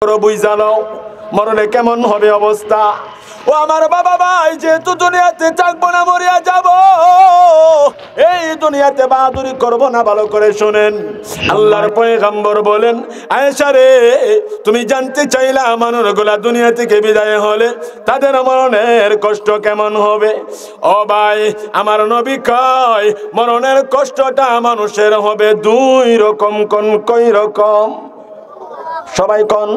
বুঝা নাও মরণে কেমন হবে অবস্থা। ও আমার বাবা ভাই, যেহেতু দুনিয়াতে থাকবো না, মরিয়া যাব, এই দুনিয়াতে বাহাদুরি করব না। ভালো করে শুনেন, আল্লাহর পয়গম্বর বলেন, আয়েশা রে, তুমি জানতে চাইলা মানুষগুলা দুনিয়া থেকে বিদায় হলে তাদের মরণের কষ্ট কেমন হবে। ও ভাই, আমার নবী কয় মরণের কষ্টটা মানুষের হবে দুই রকম। কয় রকম? সবাই কোন?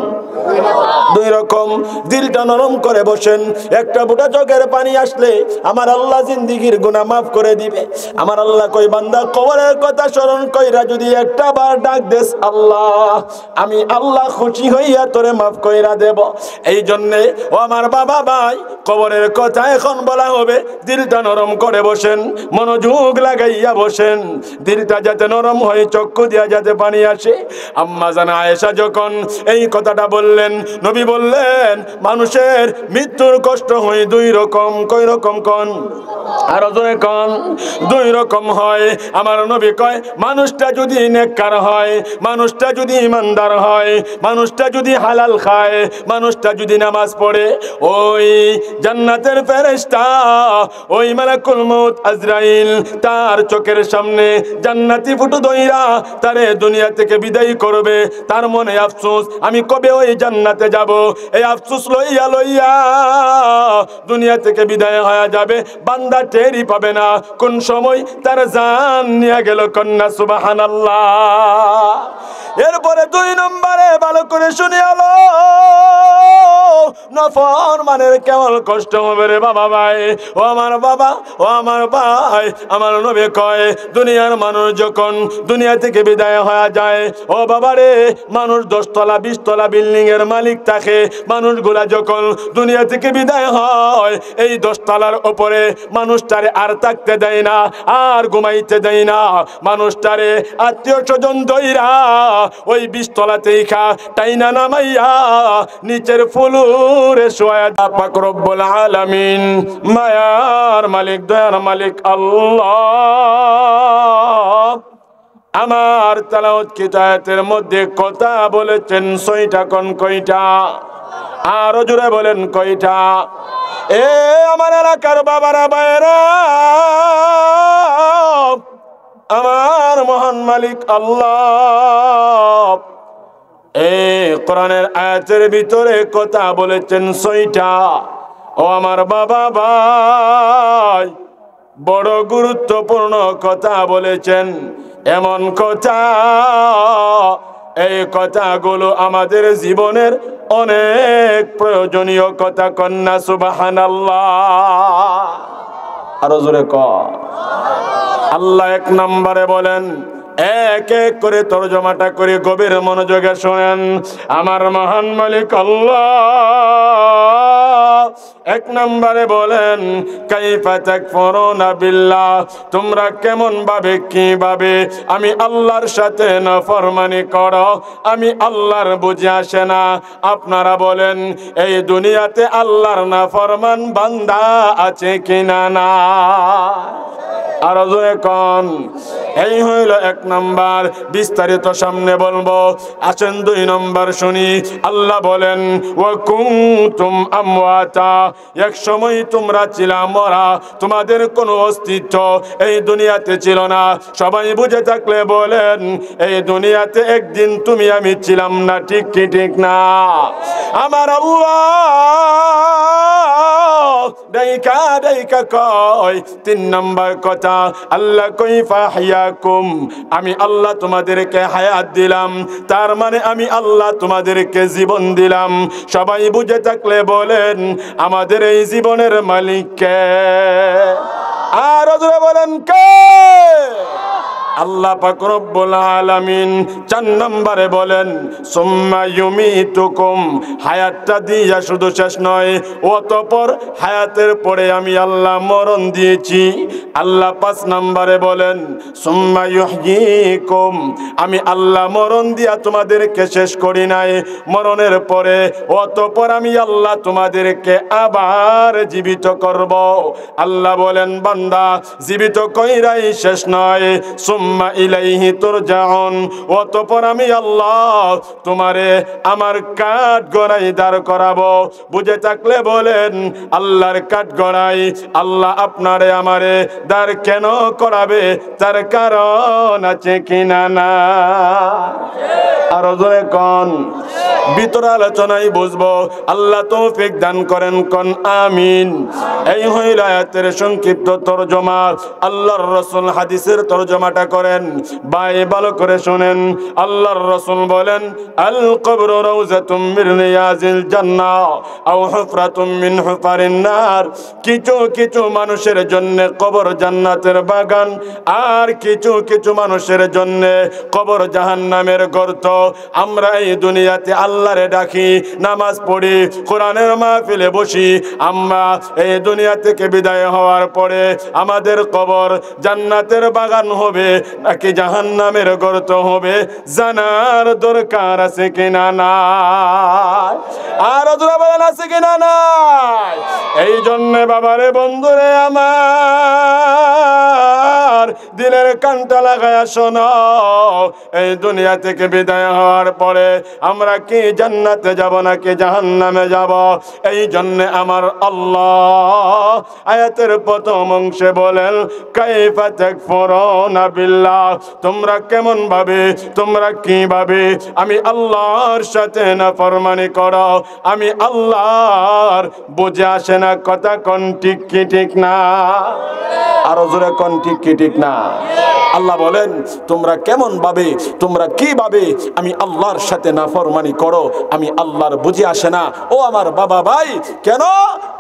দুই রকম। দিলটা নরম করে বসেন। একটা বুটা চোখের পানি আসলে আমার আল্লাহ জিন্দিগির গুনাহ মাফ করে দিবে। আমার আল্লাহ কই, বান্দা কবরের কথা স্মরণ কইরা যদি একটা বার ডাক দেস আল্লাহ, আমি আল্লাহ খুশি হইয়া তোরে মাফ কইরা দেব। এই জন্যে ও আমার বাবা ভাই, কবরের কথা এখন বলা হবে, দিলটা নরম করে বসেন, মনোযোগ লাগাইয়া বসেন। দিলটা যাতে নরম হয়, চক্ষু দিয়া যাতে পানি আসে। আম্মা জানা আয়েশা যখন এই কথাটা বললেন, নবী বললেন মানুষের মৃত্যুর কষ্ট হয় দুই রকম। কয় রকম কোন? আর জোরে কোন? দুই রকম হয়। আমার নবী কয়, মানুষটা যদি নেককার হয়, মানুষটা যদি ইমানদার হয়, মানুষটা যদি হালাল খায়, মানুষটা যদি নামাজ পড়ে, ওই জান্নাতের ফেরেশতা, ওই মালাকুল মউত আজরাইল তার চোখের সামনে জান্নাতি ফুটু দইরা তারে দুনিয়া থেকে বিদায় করবে। তার মনে আফসোস, আমি কবে ওই জান্নাতে যাব। এই আফসোস লইয়া লইয়া দুনিয়া থেকে বিদায় হয়ে যাবে। বান্দা টেরই পাবে না কোন সময় তার জান নিয়ে গেল। কন্যা সুবহানাল্লাহ। এরপরে দুই নম্বরে ভালো করে শুনে আলো, নাফরমানের কেমন কষ্ট হবে রে বাবা ভাই। ও আমার বাবা, ও আমার ভাই, আমার নবী কয় দুনিয়ার মানুষ যখন দুনিয়া থেকে বিদায় হয়ে যায়, ও বাবা রে, মানুষ 10 তলা 20 তলা বিল্ডিং এর মালিক থাকে, মানুষগুলা যখন দুনিয়া থেকে বিদায় হয়, এই 10 তলার উপরে মানুষটারে আর থাকতে দেয় না, আর ঘুমাইতে দেয় না। মানুষটারে আত্মীয় স্বজন দইরা ওই 20 তলাতেই টাইনা নামাইয়া নিচের ফুলুরে শোয়া। পাক রব্বুল আলামিন, মায়ার মালিক, দয়ার মালিক আল্লাহ আমার তেলাওয়াত কিতাবের মধ্যে কথা বলেছেন 6টা। কোন কয়টা? আরো জোরে বলেন কয়টা? এ আমার এলাকার বাবারা ভাইরা, আমার মহান মালিক আল্লাহ এই কোরআনের আয়াতের ভিতরে কথা বলেছেন 6টা। ও আমার বাবা ভাই, বড় গুরুত্বপূর্ণ কথা বলেছেন। এমন কথা, এই কথাগুলো আমাদের জীবনের অনেক প্রয়োজনীয় কথা। কন্যা সুবহানাল্লাহ। আরো জোরে ক। আল্লাহ 1 নম্বরে বলেন, এক এক করে তরজমাটা করে গভীর মনোযোগে শোনেন। আমার মহান মালিক আল্লাহ 1 নম্বরে বলেন, কাইফা তাকফুরুনা বিল্লাহ, তোমরা কেমন ভাবে, কিভাবে আমি আল্লাহর সাথে নাফরমানি করো। আমি আল্লাহর বুঝে আসে না। আপনারা বলেন, এই দুনিয়াতে আল্লাহর নাফরমান বান্দা আছে কিনা? না। আরো জোরে কোন? এই হইল 1 নম্বর। বিস্তারিত সামনে বলবো, আসেন 2 নম্বর শুনি। আল্লাহ বলেন, ওয়া কুনতুম আমওয়াতা, এক সময় তোমরা ছিলা মরা, তোমাদের কোনো অস্তিত্ব এই দুনিয়াতে ছিল না। সবাই বুঝে থাকলে বলেন, এই দুনিয়াতে একদিন তুমি আমি ছিলাম না। ঠিক কি ঠিক না? আমার আল্লাহ ডাইকা ডাইকা কয় 3 নম্বর কথা, আল্লাহ কাইফা হায়াকুম, আমি আল্লাহ তোমাদেরকে হায়াত দিলাম, তার মানে আমি আল্লাহ তোমাদেরকে জীবন দিলাম। সবাই বুঝে থাকলে বলেন, আমাদের এই জীবনের মালিক কে? আর জোরে বলেন কে? আল্লাহ পাক রব্বুল আলামিন 4 নম্বরে বলেন, সুম্মা ইউমিতুকুম, হায়াতটা দিয়া শুধু শেষ নয়, অতঃপর হায়াতের পরে আমি আল্লাহ মরণ দিয়েছি। আল্লাহ 5 নম্বরে বলেন, সুম্মা ইউহয়িকুম, আমি আল্লাহ মরণ দিয়া তোমাদেরকে শেষ করি নাই, মরণের পরে অতঃপর আমি আল্লাহ তোমাদেরকে আবার জীবিত করব। আল্লাহ বলেন, বান্দা জীবিত কইরাই শেষ নয়, সুম্মা সুম্মা ইলাইহি তুরজাউন, অতঃপর আমি আল্লাহ তোমারে আমার কাঠ গড়াই দাঁড় করাবো। বুঝে থাকলে বলেন আল্লাহর কাঠ গড়াই আল্লাহ আপনারে আমারে দাঁড় কেন করাবে, তার কারণ আছে কিনা না? আরো জোরে কোন। ভিতর আলোচনায় বুঝবো। আল্লাহ তৌফিক দান করেন, কোন আমিন। এই হইল আয়াতের সংক্ষিপ্ত তরজমা। আল্লাহর রাসূল হাদিসের তরজমাটা করেন। ভাই ভালো করে শুনেন। আল্লাহর রাসূল বলেন, আল কবরু রাউযাতুম মিন রিয়াজিল জান্নাহ আও হুফরাতুম মিন হুফারিন নার। কিছু কিছু মানুষের জন্য কবর জান্নাতের বাগান, আর কিছু কিছু মানুষের জন্য কবর জাহান্নামের গর্ত। আমরা এই দুনিয়াতে আল্লাহরে ডাকি, নামাজ পড়ি, কোরআনের মাহফিলে বসি। আমরা এই দুনিয়া থেকে বিদায় হওয়ার পরে আমাদের কবর জান্নাতের বাগান হবে নাকি জাহান্নামের গর্ত হবে, জানার দরকার আছে কিনা না? আর ওরা বলেন আছে কিনা না? এই জন্য বাবারে বন্ধুরে আমার দিলের কানটা লাগায়া শোনো। এই দুনিয়া থেকে বিদায় হওয়ার পরে আমরা কি জান্নাতে যাব নাকি জাহান্নামে যাব? এই জন্য আমার আল্লাহ আয়াতের প্রথম অংশে বলেন, কাইফা তাকফুরুনা বিল্লাহ, তোমরা কেমন ভাবে, তোমরা কিভাবে আমি আল্লাহর সাথে নাফরমানি করো? আমি আল্লাহর বুঝে আসে না কথা, কোন ঠিক কি ঠিক না? আরো জোরে কোন ঠিক কি ঠিক না? আল্লাহ বলেন, তোমরা কেমন ভাবে, তোমরা কিভাবে আমি আল্লাহর সাথে নাফরমানি করো? আমি আল্লাহর বুঝে আসে না। ও আমার বাবা ভাই, কেন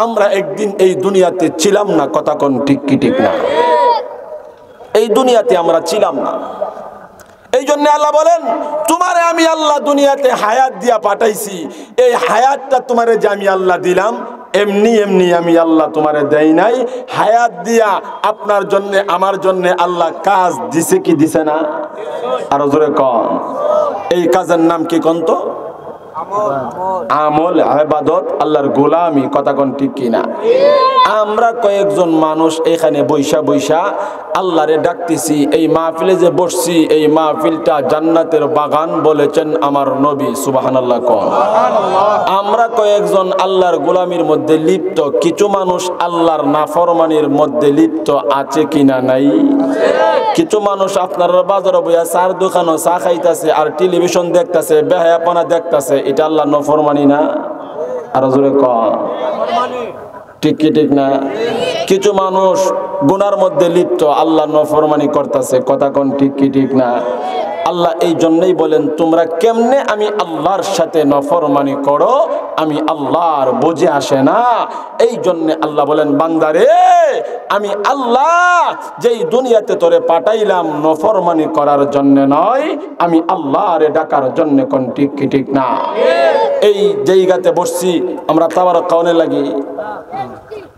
আমরা একদিন এই দুনিয়াতে ছিলাম না, কথা কোন ঠিক কি ঠিক না? এই দুনিয়াতে আমরা ছিলাম না। এই জন্য আল্লাহ বলেন, তোমারে আমি আল্লাহ দুনিয়াতে হায়াত দিয়া পাঠাইছি। এই হায়াতটা তোমারে যে আমি আল্লাহ দিলাম, এমনি এমনি আমি আল্লাহ তোমারে দেই নাই। হায়াত দিয়া আপনার জন্য আমার জন্য আল্লাহ কাজ দিছে কি দিছে না? আরো জোরে কন। এই কাজের নাম কি কোন তো? আমল, ইবাদত, আল্লাহর গোলামি, কথা কোন ঠিক কিনা? আমরা কয়েকজন মানুষ এখানে বৈশা বৈশা আল্লাহরে ডাকতেছি। এই মাহফিলে যে বসছি, এই মাহফিলটা জান্নাতের বাগান বলেছেন আমার নবী, সুবহানাল্লাহ কোন। আমরা কয়েকজন আল্লাহর গোলামির মধ্যে লিপ্ত, কিছু মানুষ আল্লাহর নাফরমানির মধ্যে লিপ্ত আছে কিনা নাই? কিছু মানুষ আপনার বাজারে বইয়া চার দোকানও চা খাইতেছে আর টেলিভিশন দেখতেছে, বেহায়াপনা দেখতেছে, এটা আল্লাহ নাফরমানি না? আর জোরে কন ঠিক কি ঠিক না? কিছু মানুষ গুনার মধ্যে লিপ্ত, আল্লাহ নাফরমানি করতেছে, কথা কোন ঠিক কি ঠিক না? আল্লাহ এই জন্যই বলেন, তোমরা কেমনে আমি আল্লাহর সাথে নাফরমানি করো, আমি আল্লাহর বুঝে আসে না। এই জন্য আল্লাহ বলেন, বান্দারে আমি আল্লাহ যেই দুনিয়াতে তোরে পাঠাইলাম নাফরমানি করার জন্য নয়, আমি আল্লাহরে ডাকার জন্য, কোন ঠিক কি ঠিক না? এই জায়গাতে বসছি আমরা তাবারক কাউনে লাগি।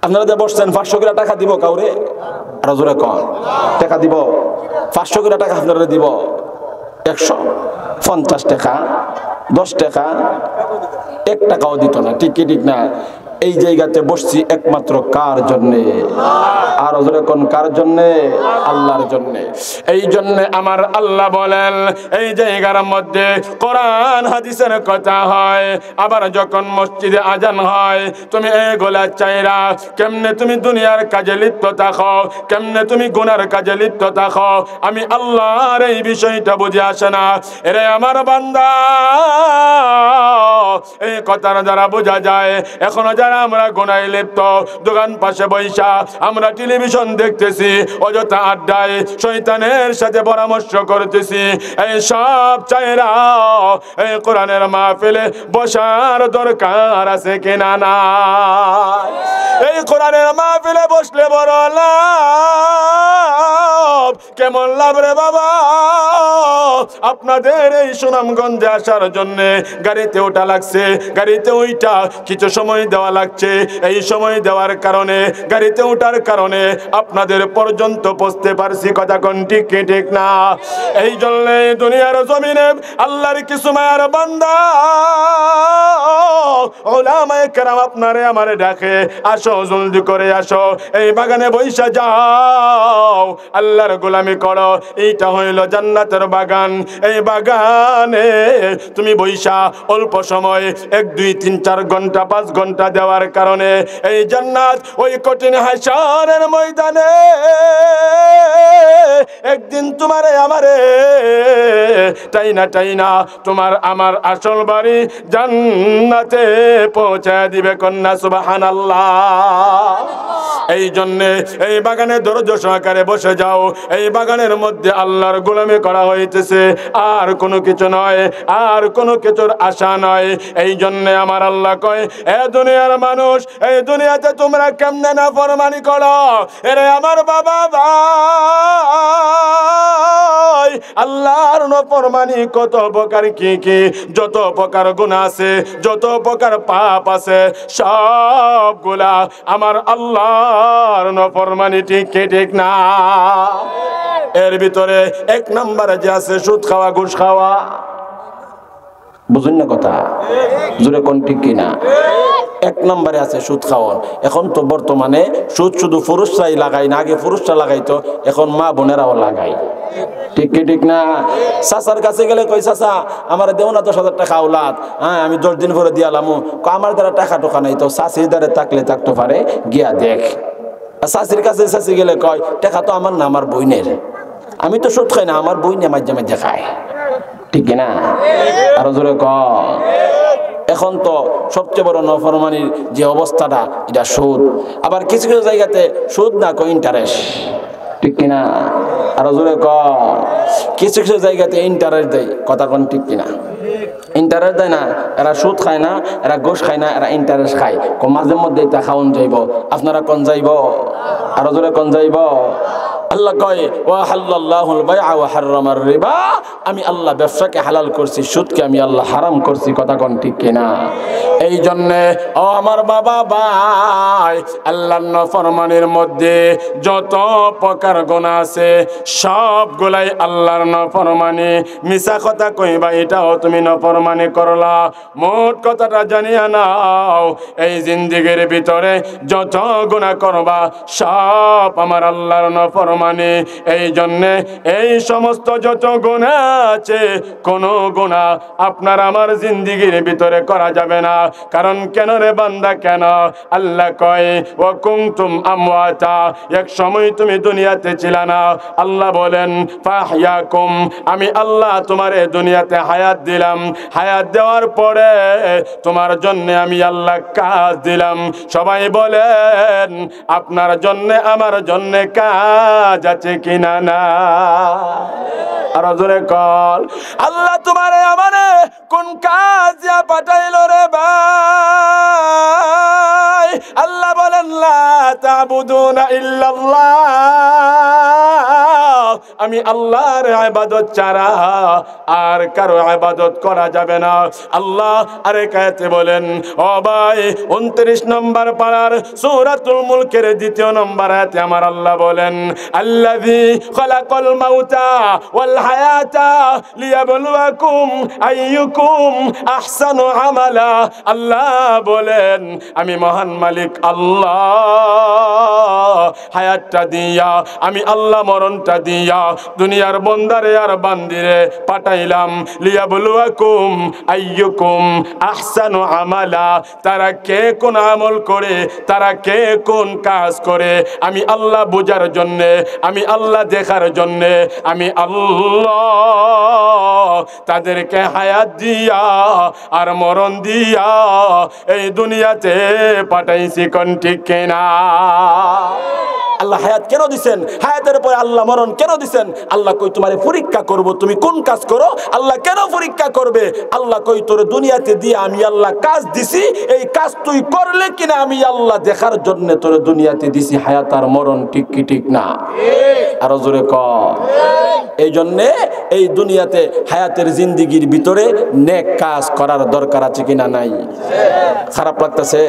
আপনারা যে বসছেন 500 করে টাকা দিব কাউরে? আর জোরে কন, টাকা দিব? 500 করে টাকা আপনারা দিব? 150 টাকা, 10 টাকা, 1 টাকাও দিত না, ঠিক কি ঠিক না? এই জায়গাতে বসছি একমাত্র কার জন্য? আর যখন কার জন্য? আল্লাহর জন্য। এই জন্য আমার আল্লাহ বলেন, এই জায়গার মধ্যে কোরআন হাদিসের কথা হয়, আবার যখন মসজিদে আজান হয়, তুমি এগুলা চাইরা কেমনে তুমি দুনিয়ার কাজে লিপ্ত থাকো, কেমনে তুমি গুনার কাজে লিপ্ত থাকো, আমি আল্লাহর এই বিষয়টা বুঝে আসে না। এরে আমার বান্দা, এই কথার দ্বারা বোঝা যায় এখনো যারা আমরা গুনায় লিপ্ত, দোকান পাশে বৈশা আমরা টেলিভিশন দেখতেছি, অযথা আড্ডায় শয়তানের সাথে পরামর্শ করতেছি, এই সব চাইরা এই কোরআনের মাহফিলে বসার দরকার আছে কিনা না? এই কোরআনের মাহফিলে বসলে বড় লাভ। কেমন লাভ রে বাবা? আপনাদের এই সুনামগঞ্জে আসার জন্য গাড়িতে ওঠা লাগছে, গাড়িতে ওইটা কিছু সময় দেওয়া লাগছে। এই সময় দেওয়ার কারণে, গাড়িতে ওঠার কারণে আপনাদের পর্যন্ত পৌঁছতে পারছি, কথা কোন ঠিক কি ঠিক না? এই জন্য দুনিয়ার জমিনে আল্লাহর কিছু মায়ার বান্দা উলামায়ে কেরাম আপনারে আমারে ডাকে, আসো জলদি করে আসো, এই বাগানে বইসা যাও, আল্লাহর গোলামি করো। এইটা হইল জান্নাতের বাগান। এই বাগানে তুমি বইসা অল্প সময় 1 2 3 4 ঘন্টা 5 ঘন্টা দেওয়ার কারণে এই জান্নাত ওই কঠিন হাসরের ময়দানে একদিন তোমারে আমারে টাইনা তোমার আমার আসল বাড়ি জান্নাতে পৌঁছায় দিবে। কন্যা সুবহানাল্লাহ। এই জন্যে এই বাগানে ধৈর্য সহকারে বসে যাও। এই বাগানের মধ্যে আল্লাহর গোলামি করা হইতেছে, আর কোনো কিছু নয়, আর কোনো কিছুর আশা নয়। এই জন্যে আমার আল্লাহ কয়, এ দুনিয়ার মানুষ, এই দুনিয়াতে তোমরা কেমনে নাফরমানি করো। এরে আমার বাবা ভাই, আল্লাহর নাফরমানি কত প্রকার, কি যত প্রকার গুনাহ আছে, যত প্রকার পাপ আছে, সবগুলা আমার আল্লাহর নাফরমানি। ঠিক না? এর ভিতরে 1 নম্বরে যে আছে সুদ খাওয়া, ঘুষ খাওয়া। বুঝুন না কথা? জোরে কোন ঠিক কিনা? 1 নম্বরে আছে সুদ খাওয়া। এখন তো বর্তমানে সুদ শুধু পুরুষরাই লাগায় না, আগে পুরুষরা লাগাইতো, এখন মা বোনেরাও লাগায়। ঠিক না? চাচার কাছে গেলে কই, চাচা আমার দেও না 10,000 টাকা আওলাদ, হ্যাঁ আমি 10 দিন পরে দিয়ালামু। আমার দ্বারা টাকা টোকা নাই, তো চাষির দ্বারা থাকলে থাকতে পারে, গিয়া দেখ। চাষির কাছে চাষি গেলে কয়, টাকা তো আমার না, আমার বইনের, আমি তো সুদ খাই না, আমার বইনে মাঝে মাঝে খায়। ঠিক না? আরো জোরে ক। এখন তো সবচেয়ে বড় নাফরমানির যে অবস্থাটা, এটা সুদ। আবার কিছু কিছু জায়গাতে সুদ না কয় ইন্টারেস্ট। ঠিক কিনা? আরো জোরে ক। কিছু কিছু জায়গাতে ইন্টারেস্ট দেয়। কথা কোন ঠিক কিনা? ইন্টারেস্ট দেয় না, এরা সুদ খায় না, এরা ঘুষ খায় না, এরা ইন্টারেস্ট খায়। মাঝে মধ্যে এটা খাওয়ান যাইব। আপনারা কোন যাইব? আরো জোরে কোন যাইব? আল্লাহ কয়, ওয়া হাল্লাল্লাহুল বাইআ ওয়া হাররামার রিবা, আমি আল্লাহ ব্যবসাকে হালাল করছি, সুদকে আমি আল্লাহ হারাম করছি। কথা কোন ঠিক কিনা? এই জন্যে ও আমার বাবা ভাই, আল্লাহর নাফরমানির মধ্যে যত প্রকার গুনাহ আছে সবগুলাই আল্লাহর নাফরমানি। মিছা কথা কইবা, এটাও তুমি নাফরমানি করলা। মোট কথাটা জানিয়া নাও, এই জিন্দেগির ভিতরে যত গুনাহ করবা সব আমার আল্লাহর নাফরমানি। এই জন্যে এই সমস্ত যত গুনাহ আছে, কোন গুনাহ আপনার আমার জিন্দেগির ভিতরে করা যাবে না। কারণ কেন রে বান্দা, কেন? আল্লাহ কয়, ওয়া কুনতুম আমওয়াতা, এক সময় তুমি দুনিয়াতে ছিলা না। আল্লাহ বলেন, ফাহইয়াকুম, আমি আল্লাহ তোমারে দুনিয়াতে হায়াত দিলাম। হায়াত দেওয়ার পরে তোমার জন্য আমি আল্লাহ কাজ দিলাম। সবাই বলেন, আপনার জন্য আমার জন্য কাজ আছে কিনা? না। আর জোরে কল, আল্লাহ তোমারে আমারে কোন কাজ দিয়া পাঠাইলো রে ভাই? আল্লাহ বলেন, লা তা'বুদুনা ইল্লাল্লাহ, আমি আল্লাহর ইবাদত ছাড়া আর কারো ইবাদত করা যাবে না। আল্লাহ আরেক আয়াতে বলেন, ও ভাই 29 নম্বর পারার সূরাতুল মুলকের 2 নম্বর আয়াতে আমার আল্লাহ বলেন, আল্লাযী খালাকাল মাউতা ওয়াল হায়াতা লিয়াবলুয়াকুম আইয়ুকুম আহসানু আমালা। আল্লাহ বলেন, আমি মহান মালিক আল্লাহ হায়াতটা দিয়া, আমি আল্লাহ মরণটা দিয়া দুনিয়ার বন্দারে আর বান্দিরে পাঠাইলাম। লিয়াবলুয়াকুম আইয়ুকুম আহসানু আমালা, তারা কে কোন আমল করে, তারা কে কোন কাজ করে, আমি আল্লাহ বোঝার জন্যে, আমি আল্লাহ দেখার জন্যে, আমি আল্লাহ তাদেরকে হায়াত দিয়া আর মরণ দিয়া এই দুনিয়াতে পাঠাইছি। কোন ঠিক কিনা? আল্লাহ হায়াত কেন দিছেন? হায়াতের পরে আল্লাহ মরণ কেন দিছেন? আল্লাহ কই তোমারে পরীক্ষা করব, তুমি কোন কাজ করো। আল্লাহ কেন পরীক্ষা করবে? আল্লাহ কই তোর দুনিয়াতে দিয়ে আমি আল্লাহ কাজ দিছি, এই কাজ তুই করলে কিনা আমি আল্লাহ দেখার জন্য তোর দুনিয়াতে দিছি হায়াত আর মরণ। ঠিক কি ঠিক না? আরো জোরে ক। এই জন্যে এই দুনিয়াতে হায়াতের জিন্দিগির ভিতরে নেক কাজ করার দরকার আছে কিনা? নাই। খারাপ লাগতেছে?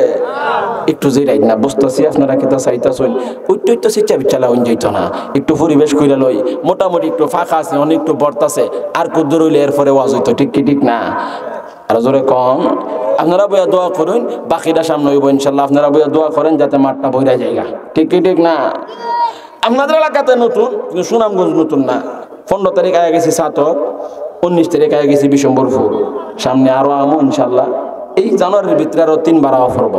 একটু জিরাই না, বুঝতেছি আপনারা কিতা চাইতাছেন। ওইটা তো শিক্ষা বিচ্ছালা হইন যাইতো না, একটু পরিবেশ কইরা লই, মোটামুটি একটু ফাঁকা আছে, অনেক একটু বর্তাছে, আর কুদ্দুর হইলে এরপরে ওয়াজ হইতো। ঠিক কি ঠিক না? আর জোরে কম। আপনারা বইয়া দোয়া করুন, বাকিটা সামনে হইব ইনশাল্লাহ। আপনারা বইয়া দোয়া করেন যাতে মাঠটা বইরা জায়গা, ঠিক কি ঠিক না? আপনাদের এলাকাতে নতুন, কিন্তু সুনামগঞ্জ নতুন না। 15 তারিখ আগে গেছি সাতক, 19 তারিখ আগে গেছি বিশম্বরপুর, সামনে আরো আমো ইনশাল্লাহ। এই জানুয়ারির ভিতরে আরো 3 বার আওয়া পড়ব,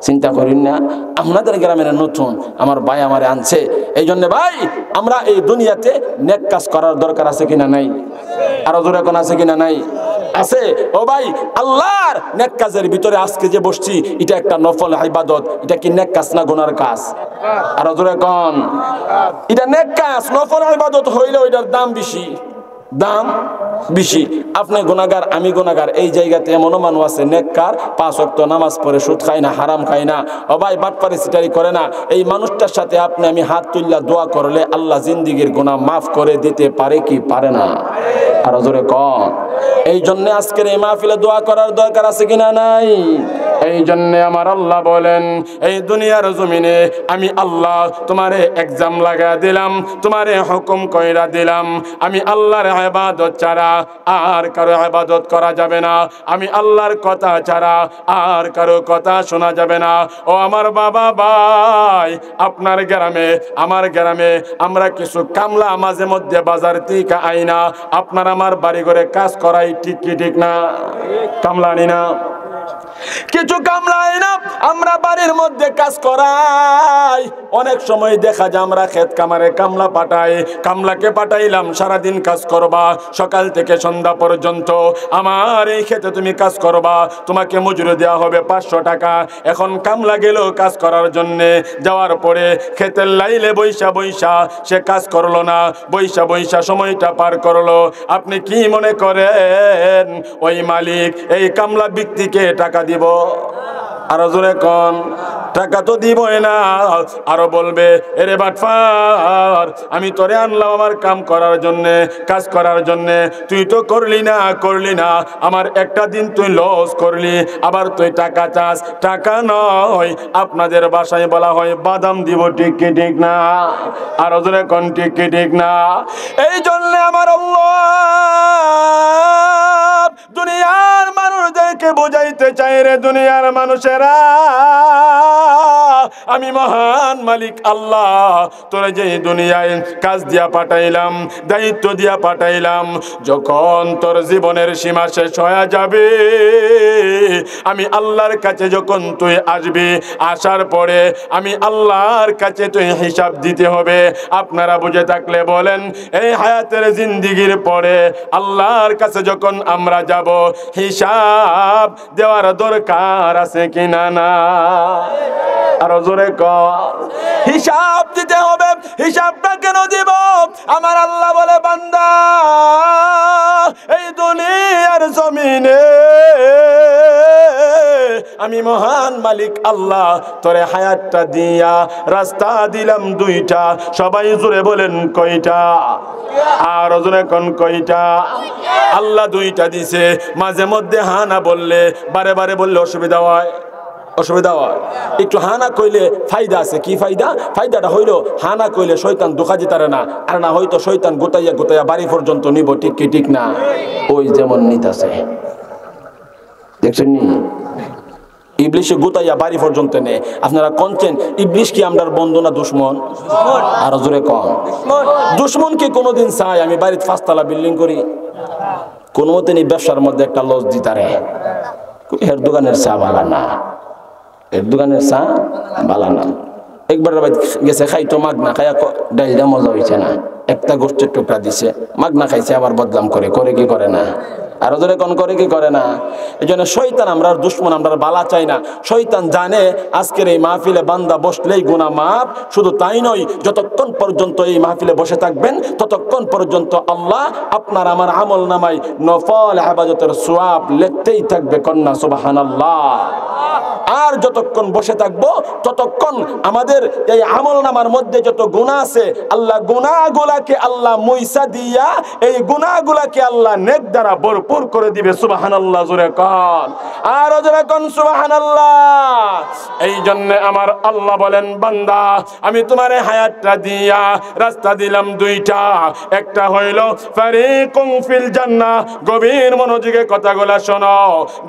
চিন্তা করিন না। আপনাদের গ্রামের নতুন, আমার ভাই আমারে আনছে, এই জন্য ভাই আমরা এই দুনিয়াতে নেক কাজ করার দরকার আছে কিনা নাই? আরো জোরে কোন আছে কিনা নাই? আছে। ও ভাই, আল্লাহর নেক কাজের ভিতরে আজকে যে বসছি, এটা একটা নফল ইবাদত। এটা কি নেক কাজ না গুনার কাজ? আরো জোরে কোন। এটা নেক কাজ, নফল ইবাদত হইলে ওইটার দাম বেশি, দাম বেশি। আপনি গুনাহগার, আমি গুনাহগার। এই জায়গাতে এমনও মানুষ আছে নেককার, 5 ওয়াক্ত নামাজ পড়ে, সুদ খায় না, হারাম খায় না, ও ভাই বাটপারি সিটারি করে না। এই মানুষটার সাথে আপনি আমি হাত তুললা দোয়া করলে আল্লাহ জিন্দিগির গুনাহ মাফ করে দিতে পারে কি পারে না? আর জোরে কন। এই জন্য আজকের এই মাহফিলে দোয়া করার দরকার আছে কিনা নাই? এই জন্য আমার আল্লাহ বলেন, এই দুনিয়ার জমিনে আমি আল্লাহ তোমারে এক্সাম লাগা দিলাম, তোমারে হুকুম কইরা দিলাম, আমি আল্লাহর ইবাদত ছাড়া আর কারো ইবাদত করা যাবে না, আমি আল্লাহর কথা ছাড়া আর কারো কথা শোনা যাবে না। ও আমার বাবা ভাই, আপনার গ্রামে আমার গ্রামে আমরা কিছু কামলা মাঝে মধ্যে বাজার থেকে আইনা আপনার আমার বাড়ি ঘরে কাজ করাই, ঠিক কি ঠিক না? কামলা আনি না, কিছু কামলাই না, আমরা বাড়ির মধ্যে কাজ করাই। অনেক সময় দেখা যায় আমরা ক্ষেত কামারে কামলা পাঠাই, কামলাকে পাঠাইলাম সারাদিন কাজ করবা, সকাল থেকে সন্ধ্যা পর্যন্ত আমার এই ক্ষেতে তুমি কাজ করবা, তোমাকে মজুরি দেওয়া হবে 500 টাকা। এখন কামলা গেল কাজ করার জন্যে, যাওয়ার পরে ক্ষেতের লাইলে বৈশা বৈশা সে কাজ করলো না, বৈশা বৈশা সময়টা পার করলো। আপনি কি মনে করেন ওই মালিক এই কামলা ব্যক্তিকে টাকা দিব? আরো জোরে কোন। টাকা তো দিবই না, আরো বলবে এরে বাটফার, আমি তোরে আনলাম আমার কাম করার জন্য, কাজ করার জন্য, তুই তো করলি না, আমার একটা দিন তুই লস করলি, আবার তুই টাকা চাস। টাকা নয়, আপনাদের বাসায় বলা হয় বাদাম দিব, ঠিক কি ঠিক না? আরো জোরে কোন, ঠিক কি ঠিক না? এই জন্য আমার আল্লাহ দুনিয়ার মানুষদেরকে বুঝাইতে চাই, রে দুনিয়ার মানুষেরা, আমি মহান মালিক আল্লাহ তোরা যে দুনিয়ায় কাজ দিয়া পাঠাইলাম, দায়িত্ব দিয়া পাঠাইলাম, যখন তোর জীবনের সীমা শেষ হয়ে যাবে, আমি আল্লাহর কাছে যখন তুই আসবি, আসার পরে আমি আল্লাহর কাছে তুই হিসাব দিতে হবে। আপনারা বুঝে থাকলে বলেন, এই হায়াতের জিন্দিগির পরে আল্লাহর কাছে যখন আমরা যাব, হিসাব দেওয়ার দরকার আছে কিনা না? আরো জোরে কর। হিসাব দিতে হবে। হিসাবটা কেন দিব? আমার আল্লাহ বলে, বান্দা এই দুনিয়ার জমিনে আমি মহান মালিক আল্লাহ তোরে হায়াতটা দিয়া রাস্তা দিলাম 2টা। সবাই জোরে বলেন কয়টা? আর জোরে কোন কয়টা? আল্লাহ 2টা দিছে। মাঝে মধ্যে হানা বললে, বারে বারে বললে অসুবিধা হয়, অসুবিধা হয়। একটু হানা কইলে ফায়দা আছে। কি ফায়দা? ফায়দাটা হইল হানা কইলে শয়তান ধোঁকা দিতারে না, আর না হয়তো শয়তান গোতাইয়া গোতাইয়া বাড়ি পর্যন্ত নিব, ঠিক কি ঠিক না? ওই যেমন নিতাছে, দেখছেন নি? ইবলিশে গোতাইয়া বাড়ি পর্যন্ত নেই। আপনারা কনছেন ইবলিশ কি আমরার বন্ধু না দুশ্মন? আর জোরে কন। দুশ্মন কি কোনোদিন চাই আমি বাড়িতে 5 তলা বিল্ডিং করি? কোন মতে নি ব্যবসার মধ্যে একটা লস দিতারে। এর দোকানের চা বালা না, এর দোকানের চা বালা না। একবার গেছে খাইতো মাগনা, খাইয়া ডাইলটা মজা হয়েছে না, একটা গোষ্ঠীর টুকরা দিছে, মাগনা খাইছে, আবার বদলাম করে, করে কি করে না? আরো জোরে কোন করে কি করে না? এই জন্য শয়তান আমরা দুশ্মন, আমরা বালা চাই না। শয়তান জানে আজকের এই মাহফিলে বান্দা বসলেই গুনাহ মাফ। শুধু তাই নয়, যতক্ষণ পর্যন্ত এই মাহফিলে বসে থাকবেন ততক্ষণ পর্যন্ত আল্লাহ আপনার আমার আমল নামায় নফল ইবাদতের সওয়াব লিখতেই থাকবে। কন্যা সুবহানাল্লাহ। আর যতক্ষণ বসে থাকবো ততক্ষণ আমাদের এই আমলনামার মধ্যে যত গুনাহ আছে আল্লাহ গুনাহগুলোকে আল্লাহ মুইসা দিয়া এই গুনাহগুলোকে আল্লাহ নেক দ্বারা ভরপুর করে দিবে। সুবহানাল্লাহ, জোরে কোন, আর জোরে কোন সুবহানাল্লাহ। এই জন্য আমার আল্লাহ বলেন, বান্দা আমি তোমারে হায়াতটা দিয়া রাস্তা দিলাম দুইটা, একটা হইল ফারিকুম ফিল জান্নাহ, গভীর মনোযোগে কথাগুলা শোনো।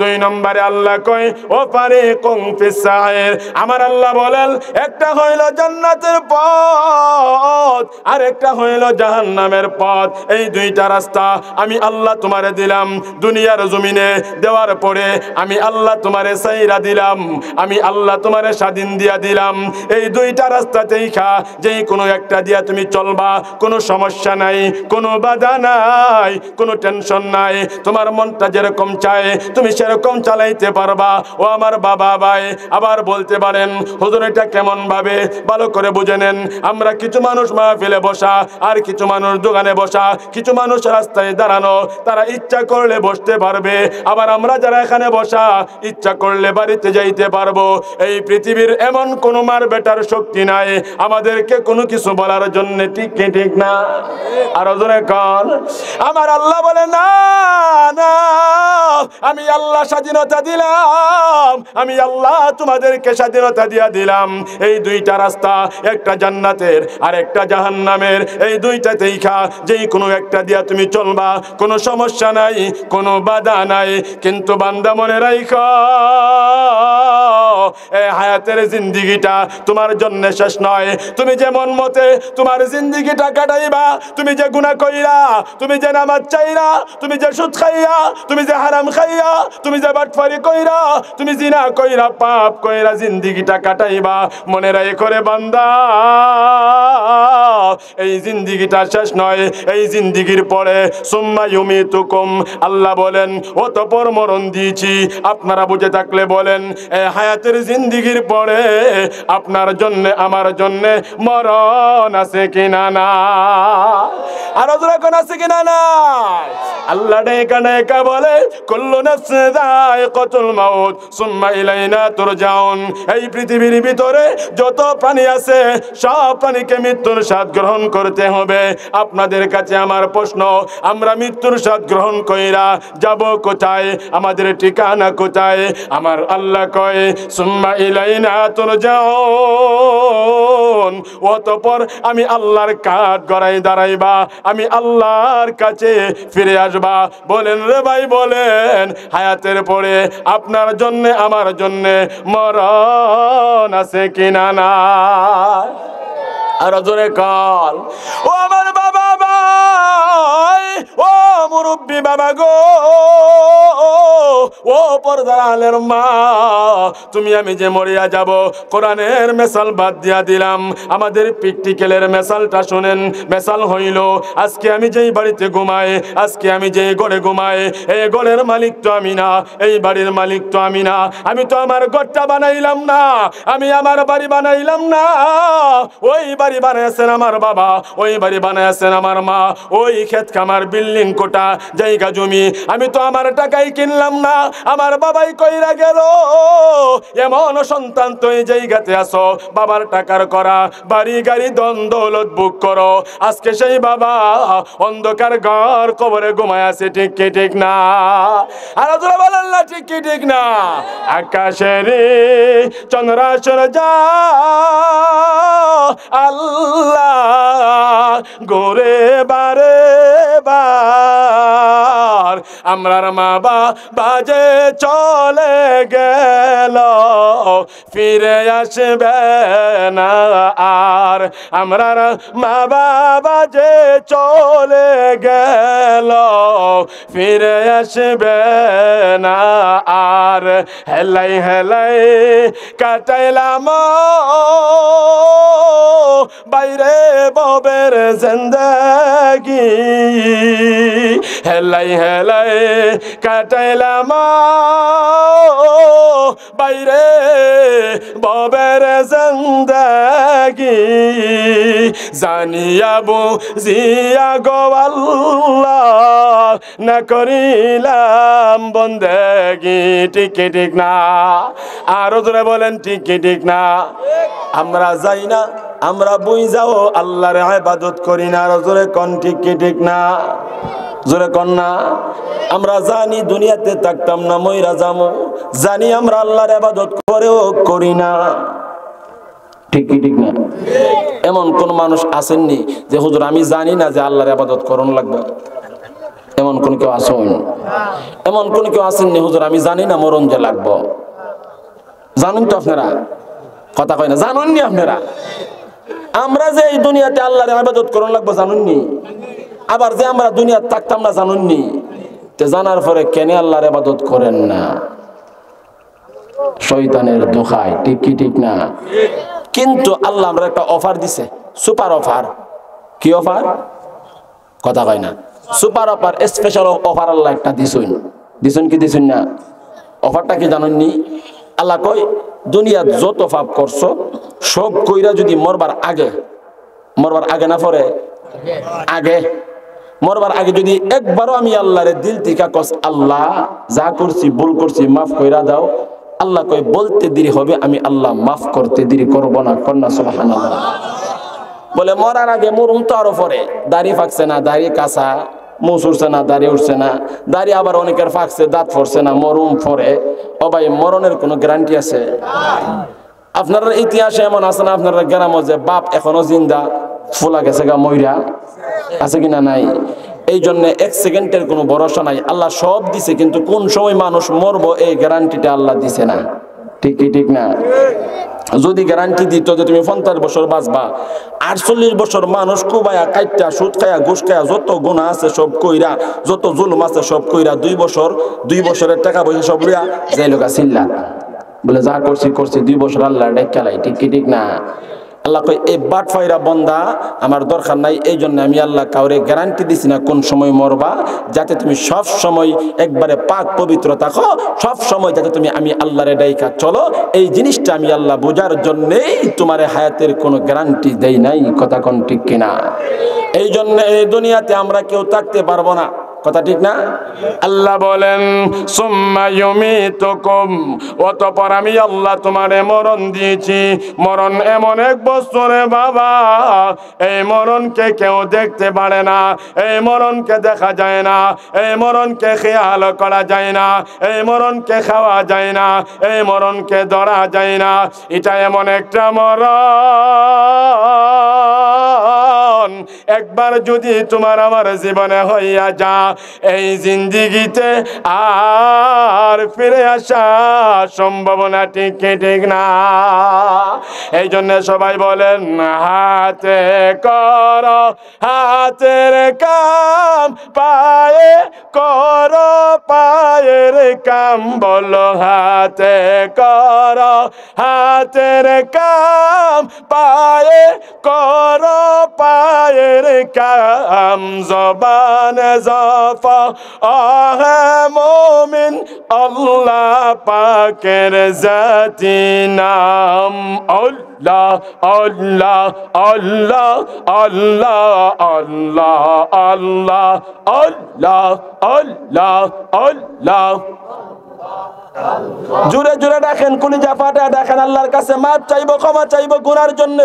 দুই নম্বরে আল্লাহ কই ও ফারিকুম ফিস সাইর, আমার আল্লাহ বলেন একটা হইল জান্নাতের পথ আর একটা হইল জাহান্নামের পথ। এই দুইটা রাস্তা আমি আল্লাহ তোমারে দিলাম দুনিয়ার জমিনে, দেওয়ার পরে আমি আল্লাহ তোমারে সাইরা দিলাম, আমি আল্লাহ তোমারে স্বাধীন দিয়া দিলাম। এই দুইটা রাস্তাতেই যেই কোনো একটা দিয়া তুমি চলবা, কোনো সমস্যা নাই, কোনো বাধা নাই, কোনো টেনশন নাই, তোমার মনটা যেরকম চায় তুমি সেরকম চালাইতে পারবা। ও আমার বাবা ভাই, আবার বলতে পারেন হুজুর এটা কেমন ভাবে, ভালো করে বুঝে নেন। আমরা কিছু মানুষ মাহফিলে বসা, আর কিছু মানুষ দোকানে বসা, কিছু মানুষ রাস্তায় দাঁড়ানো, তারা ইচ্ছা করলে বসতে পারবে, আবার আমরা যারা এখানে বসা ইচ্ছা করলে বাড়িতে যাইতে পারবো। এই পৃথিবীর এমন কোনো মার বেটার শক্তি নাই আমাদেরকে কোনো কিছু বলার জন্য, ঠিক কি ঠিক না? আর জোরে কোন, আমার আল্লাহ বলে না না, আমি আল্লাহ স্বাধীনতা দিলাম, আমি আল্লাহ তোমাদেরকে স্বাধীনতা দিয়া দিলাম। এই দুইটা রাস্তা, একটা জান্নাতের আর একটা জাহান্নামের, এই দুইটাতেই যেই কোনো একটা দিয়া তুমি চলবা, কোনো সমস্যা নাই, কোনো বাধা নাই। কিন্তু বান্দা মনে রাখো এই হায়াতের জিন্দেগিটা তোমার জন্য শেষ নয়। তুমি যেমন মতে তোমার জিন্দেগিটা কাটাইবা, তুমি যে গুনাহ কইরা, তুমি যে নামাজ চাইরা, তুমি যে সুদ খাইয়া, তুমি যে হারাম খাইয়া, তুমি যে বাটফারি কইরা, তুমি জিনা কইরা, পাপ কইরা জিন্দেগিটা কাটাইবা, মনে রাখো রে বান্দা এই জিন্দেগিটা শেষ নয়। এই জিন্দেগির পরে সুম্মা ইউমিতুকুম, আল্লাহ বলেন অতঃপর মরণ দিয়েছি। আপনারা বুঝে থাকলে বলেন এই হায়াতের জিন্দেগির পরে আপনার জন্য আমার জন্য মরণ আছে কিনা না? আর যখন আছে কিনা না? আল্লাহ ডেকা ডেকা বলে কুল্লু নাফসিন যায়িকাতুল মাউত সুম্মা ইলাইনা তুরজাউন। এই পৃথিবীর ভিতরে যত প্রাণী আছে সব প্রাণীকে মৃত্যুর স্বাদ গ্রহণ করতে হবে। আপনাদের কাছে আমার প্রশ্ন, আমরা মৃত্যুর স্বাদ গ্রহণ কইরা যাব কোথায়? আমাদের ঠিকানা কোথায়? আমার আল্লাহ কয় সুম্মা ইলাইনা তুরজাউন, অতঃপর আমি আল্লাহর কাঠ গড়াই দাঁড়াইবা, আমি আল্লাহর কাছে ফিরে আসবা। বলেন রে ভাই, বলেন হায়াতের পরে আপনার জন্য আমার জন্য মরণ আছে কিনা না? আর জোরে কাল, ও আমার বাবা ভাই, ও মুরব্বী বাবা গো, ও পর্দার আলের মা, তুমি আমি যে মরিয়া যাব, কোরআনের মেসাল বাদ দিয়া দিলাম, আমাদের প্র্যাকটিক্যালের মেসালটা শুনেন। মেসাল হইল আজকে আমি যেই বাড়িতে ঘুমাই, আজকে আমি যেই ঘরে ঘুমাই, এই ঘরের মালিক তো আমি না, এই বাড়ির মালিক তো আমি না। আমি তো আমার ঘরটা বানাইলাম না, আমি আমার বাড়ি বানাইলাম না, ওই বাড়ি বানাইছেন আমার বাবা, ওই বাড়ি বানাইছেন আমার মা, ওই ক্ষেত খামার বিল্ডিং কোটা জায়গা জমি আমি তো আমার টাকাই কিনলাম না, আমার বাবাই কইরা গেল। এমন সন্তান তো এই জায়গাতে আসো, বাবার টাকার করা বাড়ি গাড়ি ধন দৌলত বুক করো, আজকে সেই বাবা অন্ধকার ঘর কবরে ঘুমায় আছে, ঠিক কি ঠিক না? আর তোরা বলেন না ঠিক কি ঠিক না? আকাশের চন্দ্রাসর যা আল্লাহ গোরে বারে বার, আমরার মা বাবা যে চলে গেল ফিরে আসবে না আর, আমরার মা বাবা যে চলে গেল ফিরে আসবে না আর। হেলাই হেলাই কাটাইলাম বাইরে ববের জিন্দেগি, হেলাই হেলাই বেলায় কাটাইলাম বাইরে ববের জিন্দেগি জানিয়া বুঝিয়া গো আল্লাহ না করিলাম বন্দেগি ঠিক ঠিক না আরো জোরে বলেন ঠিক ঠিক না আমরা যাই না আমরা বুঝাও আল্লাহর ইবাদত করি না আরো জোরে কোন ঠিক ঠিক না জোরে কোন না আমরা জানি দুনিয়াতে থাকতাম না মইরা যামু জানি আমরা আল্লাহর ইবাদত করেও করি না ঠিক ঠিক না এমন কোন মানুষ আসেননি যে হুজুর আমি জানি না যে আল্লাহর ইবাদত করণ লাগবে এমন কোন কেউ আসেন এমন কোন কেউ আসেননি হুজুর আমি জানি না মরণ যে লাগবে জানেন তো আপনারা কথা কয় না জানেননি আপনারা আমরা যে এই দুনিয়াতে আল্লাহর ইবাদত করণ লাগবে জানেননি আবার যে আমরা দুনিয়াতে থাকতাম না জানেননি তে জানার পরে কেন আল্লাহর ইবাদত করেন না শয়তানের দোহাই ঠিক কি ঠিক না কিন্তু আল্লাহ আমরা একটা অফার দিছে সুপার অফার কি অফার কথা কয় না সুপার অফার স্পেশাল অফার আল্লাহ একটা দিছেন কি দিছেন না অফারটা কি জানেননি আল্লাহ কয় দুনিয়া যত পাপ করছো সব কইরা যদি মরবার আগে না পরে আগে মরবার আগে যদি একবারও আমি আল্লাহরে দিল থেকে কস আল্লাহ যা করছি ভুল করছি মাফ কইরা দাও আল্লাহ কই বলতে দেরি হবে আমি আল্লাহ মাফ করতে দেরি করব না কন্যা সুবহানাল্লাহ বলে মরার আগে মরুম তো আরো পরে দাড়ি ফাকছে না দাড়ি কাঁচা মুছ উঠছে না দাড়ি উঠছে না দাড়ি আবার অনেকের ফাকছে দাঁত ফরছে না মরুম পরে ও ভাই মরণের কোনো গ্যারান্টি আছে আপনার ইতিহাসে এমন আছে না আপনার গ্রামে যে বাপ এখনো জিন্দা ফুলা গেছে গা মইরা আছে কিনা নাই এই জন্য এক সেকেন্ডের কোনো ভরসা নাই আল্লাহ সব দিছে কিন্তু কোন সময় মানুষ মরবো এই গ্যারান্টিটা আল্লাহ দিছে না ঠিক কি ঠিক না যদি গ্যারান্টি দিত যে তুমি 50 বছর বাঁচবা 48 বছর মানুষ কুবায়া কাইটা সুদ খায়া ঘুষ খায়া যত গুনাহ আছে সব কইরা যত জুলুম আছে সব কইরা 2 বছরের টাকা পয়সা সব লইয়া যাই লোকা চিল্লা বলে যা করছি 2 বছর আল্লাহ ডাক্কালাই ঠিক কি ঠিক না আল্লাহ কই এই বাট ফাইরা বন্দা আমার দরকার নাই এই জন্য আমি আল্লাহ কাউরে গ্যারান্টি দিছি না কোন সময় মরবা যাতে তুমি সব সময় একবারে পাক পবিত্র থাকো সব সময় যাতে তুমি আমি আল্লাহরে ডাইকা চলো এই জিনিসটা আমি আল্লাহ বোঝার জন্যই তোমার হায়াতের কোনো গ্যারান্টি দেই নাই কথা কোন ঠিক কিনা এই জন্য এই দুনিয়াতে আমরা কেউ থাকতে পারবো না কথা ঠিক না আল্লাহ বলেন সুম্মা ইউমিতুকুম অতঃপর আমি আল্লাহ তোমারে মরণ দিয়েছি মরণ এমন এক বছরে বাবা এই মরণকে কেউ দেখতে পারে না এই মরণকে দেখা যায় না এই মরণকে খেয়াল করা যায় না এই মরণকে খাওয়া যায় না এই মরণকে ধরা যায় না এটা এমন একটা মরণ একবার যদি তোমার আমার জীবনে হইয়া যা এই জিন্দেগিতে আর ফিরে আসা সম্ভাবনা ঠিক না এই জন্য সবাই বলেন হাতে কর হাতের কাম পায়ে কর পায়ের কাম বলো হাতে কর হাতের কাম পায়ে কর পায়ের কাম জবানে জফা আহে মুমিন আল্লাহ পাকের জাতি নাম আল্লাহ আল্লাহ আল্লাহ আল্লাহ আল্লাহ আল্লাহ আল্লাহ আল্লাহ আল্লাহ জোরে জোরে ডাকেন কলিজা ফাটা ডাকেন আল্লাহর কাছে মাপ চাইবো ক্ষমা চাইবো গুনার জন্য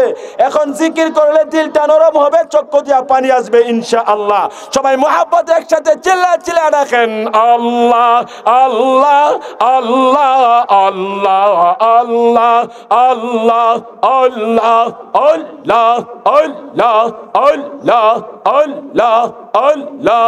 এখন জিকির করলে দিলটা নরম হবে চক্ষু দিয়া পানি আসবে ইনশাআল্লাহ সবাই মুহাব্বত একসাথে চিল্লা ডাকেন আল্লাহ আল্লাহ আল্লাহ আল্লাহ আল্লাহ আল্লাহ আল্লাহ আল্লাহ আল্লাহ আল্লাহ আল্লাহ আল্লাহ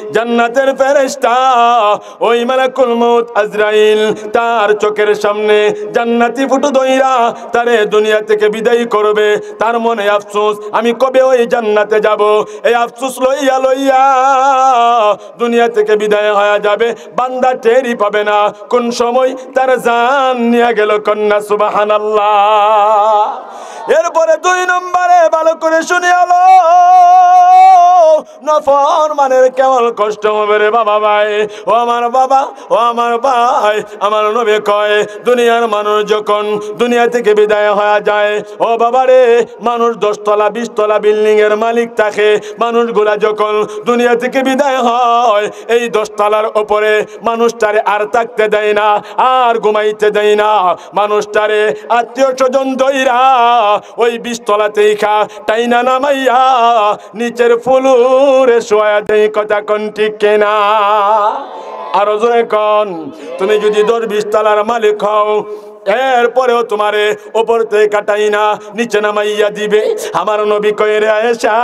জান্নাতের ফেরেশতা ওই মালাকুল মউত আজরাইল তার চোখের সামনে জান্নাতি ফুটু দইরা তারে দুনিয়া থেকে বিদায় করবে। তার মনে আফসোস, আমি কবে ওই জান্নাতে যাব। এই আফসোস লইয়া লইয়া দুনিয়া থেকে বিদায় হয়ে যাবে, বান্দা টেরই পাবে না কোন সময় তার জান নিয়ে গেল। কন্যা সুবহানাল্লাহ। এরপরে 2 নম্বরে ভালো করে শুনে আলো, নাফরমানের কেমন কষ্ট হবে রে বাবা ভাই। ও আমার বাবা, ও আমার ভাই, আমার নবী কয় দুনিয়ার মানুষ যখন দুনিয়া থেকে বিদায় হয়ে যায়, ও বাবা রে, মানুষ 10 তলা 20 তলা বিল্ডিং এর মালিক থাকে, মানুষগুলা যখন দুনিয়া থেকে বিদায় হয় এই 10 তলার উপরে মানুষটারে আর থাকতে দেয় না, আর ঘুমাইতে দেয় না। মানুষটারে আত্মীয় স্বজন দইরা ওই 20 তলাতেই টাইনা নামাইয়া নিচের ফুলুরে শোয়া দেয়। কথা কোন ঠিক কিনা? আরো জোরে কোন। তুমি যদি 10-20 তলার মালিক হও, এরপরেও তোমারে উপর থেকে কাটাই না নিচে নামাইয়া দিবে। আমার নবী কয় রে আয়েশা,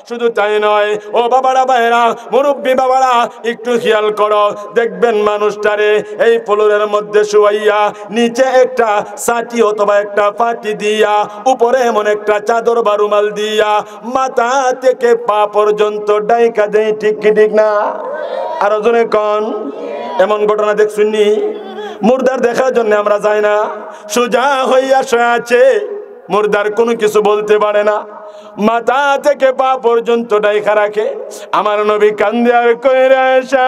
শুধু তাই নয়, ও বাবারা ভাইরা, মুরব্বী বাবারা, একটু খেয়াল করো, দেখবেন মানুষটারে এই ফ্লোরের মধ্যে শুয়াইয়া নিচে একটা সাটি অথবা একটা পাটি দিয়া, উপরে এমন একটা চাদর বা রুমাল দিয়া মাথা থেকে পা পর্যন্ত ডাইকা দেয়। ঠিক কি ঠিক না? আরো জনে কোন। এমন ঘটনা দেখছুননি? মুর্দার দেখার জন্য আমরা যাই না, সোজা হইয়া শুয়ে আছে, মুর্দার কোনো কিছু বলতে পারে না, মাথা থেকে পা পর্যন্ত ডাইকা রাখে। আমার নবী কান্দে আর কয় রে আয়েশা,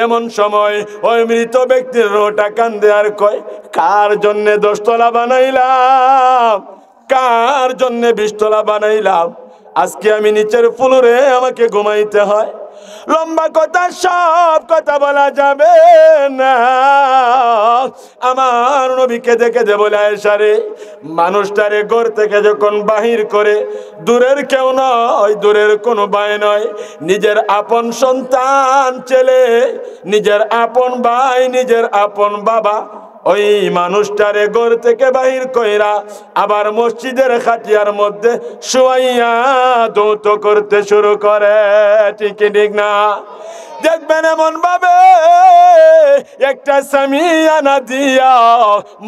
এমন সময় ওই মৃত ব্যক্তির রোটা কান্দে আর কয়, কার জন্য 10 তলা বানাইলাম, কার জন্য 20 তলা বানাইলাম, আজকে আমি নিচের ফ্লোরে আমাকে ঘুমাইতে হয়। লম্বা কথা, সব কথা বলা যাবে না। আমার নবীকে দেখে যে বলে আয়েশা রে, মানুষটারে ঘর থেকে যখন বাহির করে, দূরের কেউ নয়, দূরের কোনো ভাই নয়, নিজের আপন সন্তান ছেলে, নিজের আপন ভাই, নিজের আপন বাবা, ওই মানুষটারে ঘর থেকে বাহির কইরা আবার মসজিদের খাটিয়ার মধ্যে শুয়াইয়া দৌত করতে শুরু করে। ঠিক ঠিক না? দেখবেন এমন ভাবে একটা সামিয়ানা দিয়া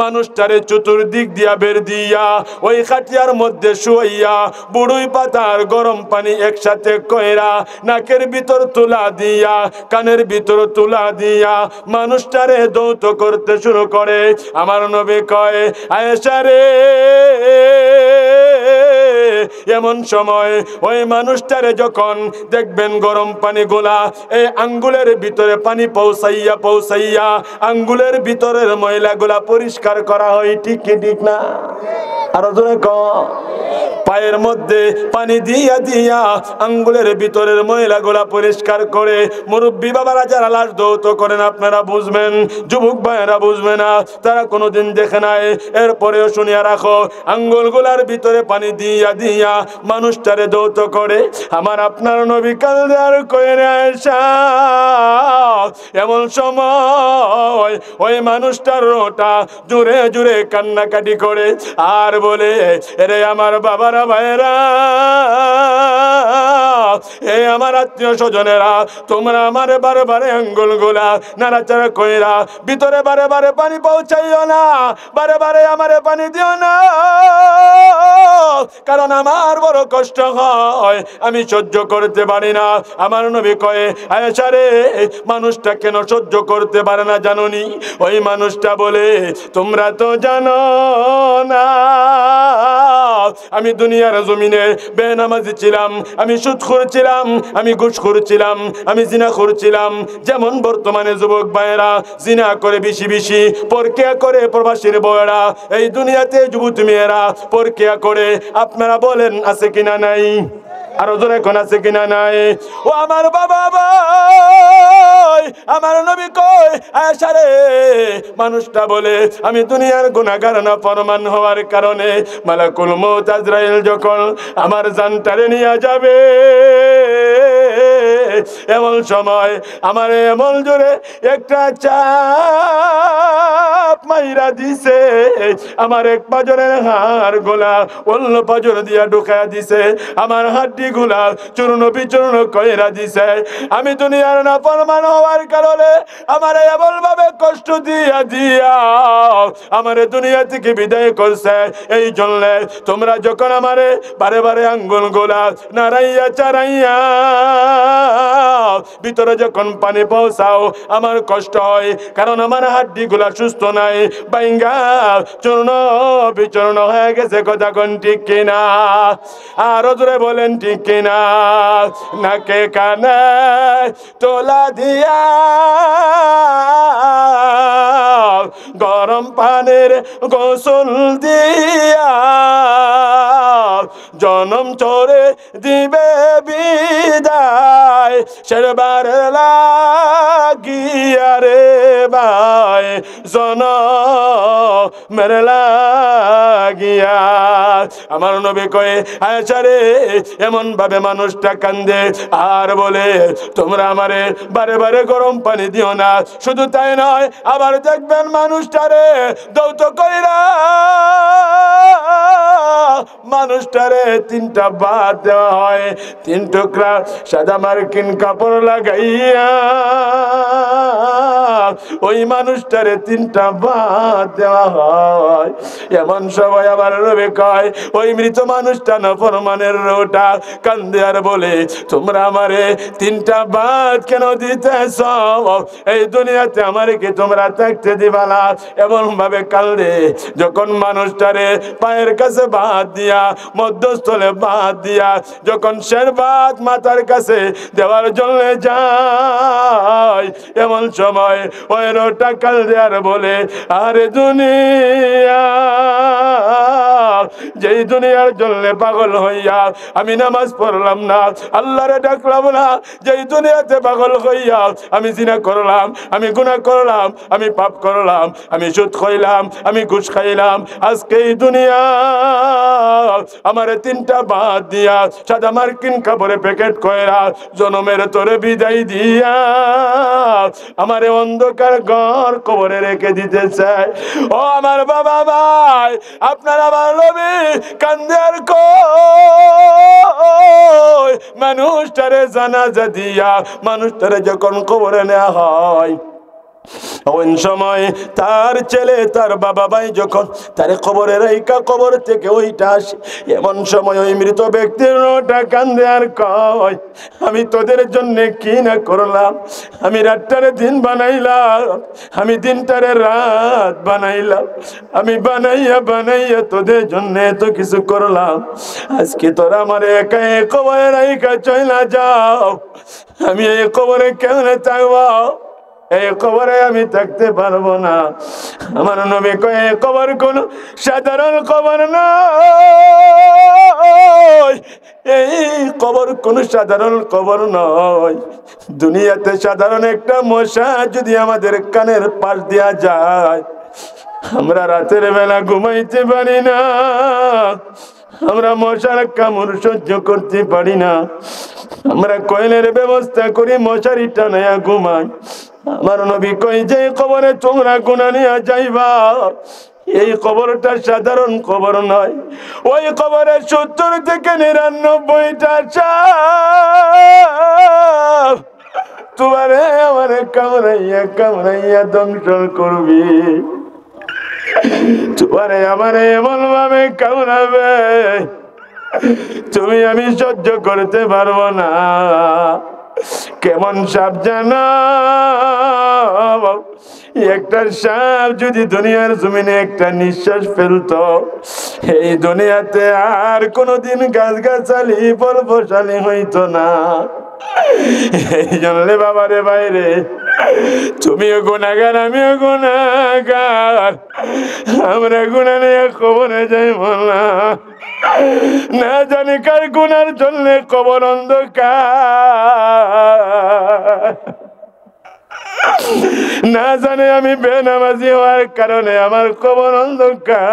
মানুষটারে চতুর্দিক দিয়া বের দিয়া ওই খাটিয়ার মধ্যে শুয়াইয়া বুড়ুই পাতার গরম পানি একসাথে কইরা নাকের ভিতর তুলা দিয়া কানের ভিতর তুলা দিয়া মানুষটারে দৌত করতে শুরু করে। আমার নবী কয়, আয়েশা রে, এমন সময় ওই মানুষটারে যখন দেখবেন গরম পানি গোলা এই আঙ্গুলের ভিতরে পানি পৌঁছাইয়া পৌঁছাইয়া আঙ্গুলের ভিতরের ময়লাগুলা পরিষ্কার করা হয়। ঠিক কি ঠিক না? আরো জোরে কও। পায়ের মধ্যে পানি দিয়া দিয়া আঙ্গুলের ভিতরের ময়লাগুলা পরিষ্কার করে। মুরব্বী বাবারা যারা লাশ দৌত করেন আপনারা বুঝবেন, যুবক ভাইয়েরা বুঝবে না, তারা কোনোদিন দেখে নাই। এরপরেও শুনিয়া রাখো, আঙ্গুলগুলার ভিতরে পানি দিয়া দিয়া মানুষটারে দৌত করে। আমার আপনার নবী কান্দে আর কয়ে আয়েশা, এমন সময় ওই মানুষটার রোটা জুড়ে জুড়ে কান্নাকাটি করে আর বলে, এরে আমার বাবারা ভাইরা, এ আমার আত্মীয় স্বজনেরা, তোমরা আমার বারে বারে আঙ্গুলগুলা নাড়াচাড়া কইরা ভিতরে বারে বারে পানি পৌঁছাইও না, বারে বারে আমারে পানি দিও না, কারণ আমার বড় কষ্ট হয়, আমি সহ্য করতে পারি না। আমার নবী কয়ে, আয়েশা রে, মানুষটা কেন সহ্য করতে পারে না জানোনি? ওই মানুষটা বলে, তোমরা তো জানো না, আমি দুনিয়ার জমিনে বেনামাজি ছিলাম, আমি সুদখোর ছিলাম, আমি ঘুষখোর ছিলাম, আমি জিনাখোর ছিলাম। যেমন বর্তমানে যুবক ভাইয়েরা জিনা করে বেশি বেশি, পরকিয়া করে প্রবাসীর বউয়েরা, এই দুনিয়াতে যুবতী মেয়েরা পরকিয়া করে। আপনারা বলেন আছে কিনা নাই? আরো জোরে কোন আছে কিনা নাই? ও আমার বাবা ভাই, আমার নবী কই, আয়েশা রে, মানুষটা বলে, আমি দুনিয়ার গুনাহগার না ফরমান হওয়ার কারণে মালাকুল মউত আজরাইল যখন আমার জানটারে নিয়ে যাবে, এমন সময় আমার এমন জোরে একটা চাপ মাইরা দিছে, আমার এক পাজরের হাড় গোলা অন্য পাজর দিয়া ঢুকাইয়া দিছে, আমার হাড্ডি গুলা চূর্ণ বিচূর্ণ কইরা দিছে। আমি দুনিয়ার নাফরমান হওয়ার কারণে আমার এমন ভাবে কষ্ট দিয়া দিয়া আমার দুনিয়া থেকে বিদায় করছে। এই জন্য তোমরা যখন আমারে বারে বারে আঙ্গুল গোলা নাড়াইয়া চারাইয়া ভিতরে যখন পানি পৌঁছাও আমার কষ্ট হয়, কারণ আমার হাড্ডি গুলা সুস্থ নাই, বাইঙ্গা চূর্ণ বিচূর্ণ হয়ে গেছে। কথা কোন ঠিক কিনা? আরো জোরে বলেন ঠিক কিনা? নাকে কানে তোলা দিয়া গরম পানির গোসল দিয়া জনম চরে দিবে বিদায়, সেবার লাগিয়া রে ভাই জনমের লাগিয়া। আমার নবী কয়ে আয়েশা রে, এমন ভাবে মানুষটা কান্দে আর বলে তোমরা আমারে বারে বারে গরম পানি দিও না। শুধু তাই নয়, আবার দেখবেন মানুষটারে দৌত কইরা মানুষটারে তিনটা ভাত দেওয়া হয়, 3 টুকরা সাদা মার্কিন কাপড় লাগাইয়া ওই মানুষটারে 3টা ভাত দেওয়া হয়। এমন সময় আবার রবে কয় ওই মৃত মানুষটা নাফরমানের রোটা কান্দে আর বলে তোমরা আমারে 3টা ভাত কেন দিতেছ? এই দুনিয়াতে আমারে কি তোমরা থাকতে দিবা না? এমন ভাবে কান্দে। যখন মানুষটারে পায়ের কাছে ভাত দিয়া, মধ্যস্থলে ভাত দিয়া যখন শের ভাত মাথার কাছে দেওয়ার জন্য যায়, এমন সময় ওই রোটা কান্দে আর বলে আরে দুনিয়া, যেই দুনিয়ার জন্য পাগল হইয়া আমি নামাজ পড়লাম না, আল্লাহরে ডাকলাম না, যেই দুনিয়াতে পাগল হইয়া আমি জিনা করলাম, আমি গুনাহ করলাম, আমি পাপ করলাম, আমি সুদ খাইলাম, আমি ঘুষ খাইলাম, আজকে এই দুনিয়া আমারে 3টা ভাত দিয়া সাদা মার্কিন কাপড়ে প্যাকেট কইরা জনমের তোরে বিদায় দিয়া আমারে অন্ধকার ঘর কবরে রেখে দিতে চায়। ও আমার বাবা ভাই, আপনার আমার নবী কান্দে আর কই মানুষটারে জানাজা দিয়া মানুষটারে যখন কবরে নেওয়া হয়, ওই সময় তার ছেলে তার বাবা ভাই যখন তার কবরে রাইকা কবর থেকে ওইটা আসে, এমন সময় ওই মৃত ব্যক্তির ওটা কান্দে আর কয় আমি তোদের জন্য কি না করলাম, আমি রাতটারে দিন বানাইলাম, আমি দিনটারে রাত বানাইলাম, আমি বানাইয়া বানাইয়া তোদের জন্য এত কিছু করলাম, আজকে তোরা আমার একা কবরে রাইকা চইলা যাও, আমি এই কবরে কেমনে থাকবো? এই কবরে আমি থাকতে পারবো না। আমার নবী কয় এই কবর কোন সাধারণ কবর নয়, এই কবর কোন সাধারণ কবর নয়। দুনিয়াতে সাধারণ একটা মশা যদি আমাদের কানের পাশ দিয়া যায়, আমরা রাতের বেলা ঘুমাইতে পারি না, আমরা মশার কামড় সহ্য করতে পারি না, আমরা কয়েলের ব্যবস্থা করি মশারি টানায়া ঘুমাই। আমার নবী কই যে কবরে তোমরা গুনাহ নিয়ে যাইবা, এই কবরটা সাধারণ কবর নয়, ওই কবরে 70 থেকে 99টা সাপ তোমারে আমারে কামড়াইয়া কামড়াইয়া ধ্বংস করবি, তোমারে আমারে এমন ভাবে কামড়াবে তুমি আমি সহ্য করতে পারবো না। কেমন সাপ জানো? একটা সাপ যদি দুনিয়ার জমিনে একটা নিঃশ্বাস ফেলতো, এই দুনিয়াতে আর কোনোদিন গাছগাছালি ফলফসালি হইতো না। এই জন্য বাবারে বাইরে তুমিও গুনাহগার, আমিও গুনাহগার, আমরা গুনাহ নিয়ে কবরে যাইব না, না জানি কার গুনার জন্য কবর অন্ধকার, না জানে আমি বেনামাজি হওয়ার কারণে আমার কবর অন্ধকার।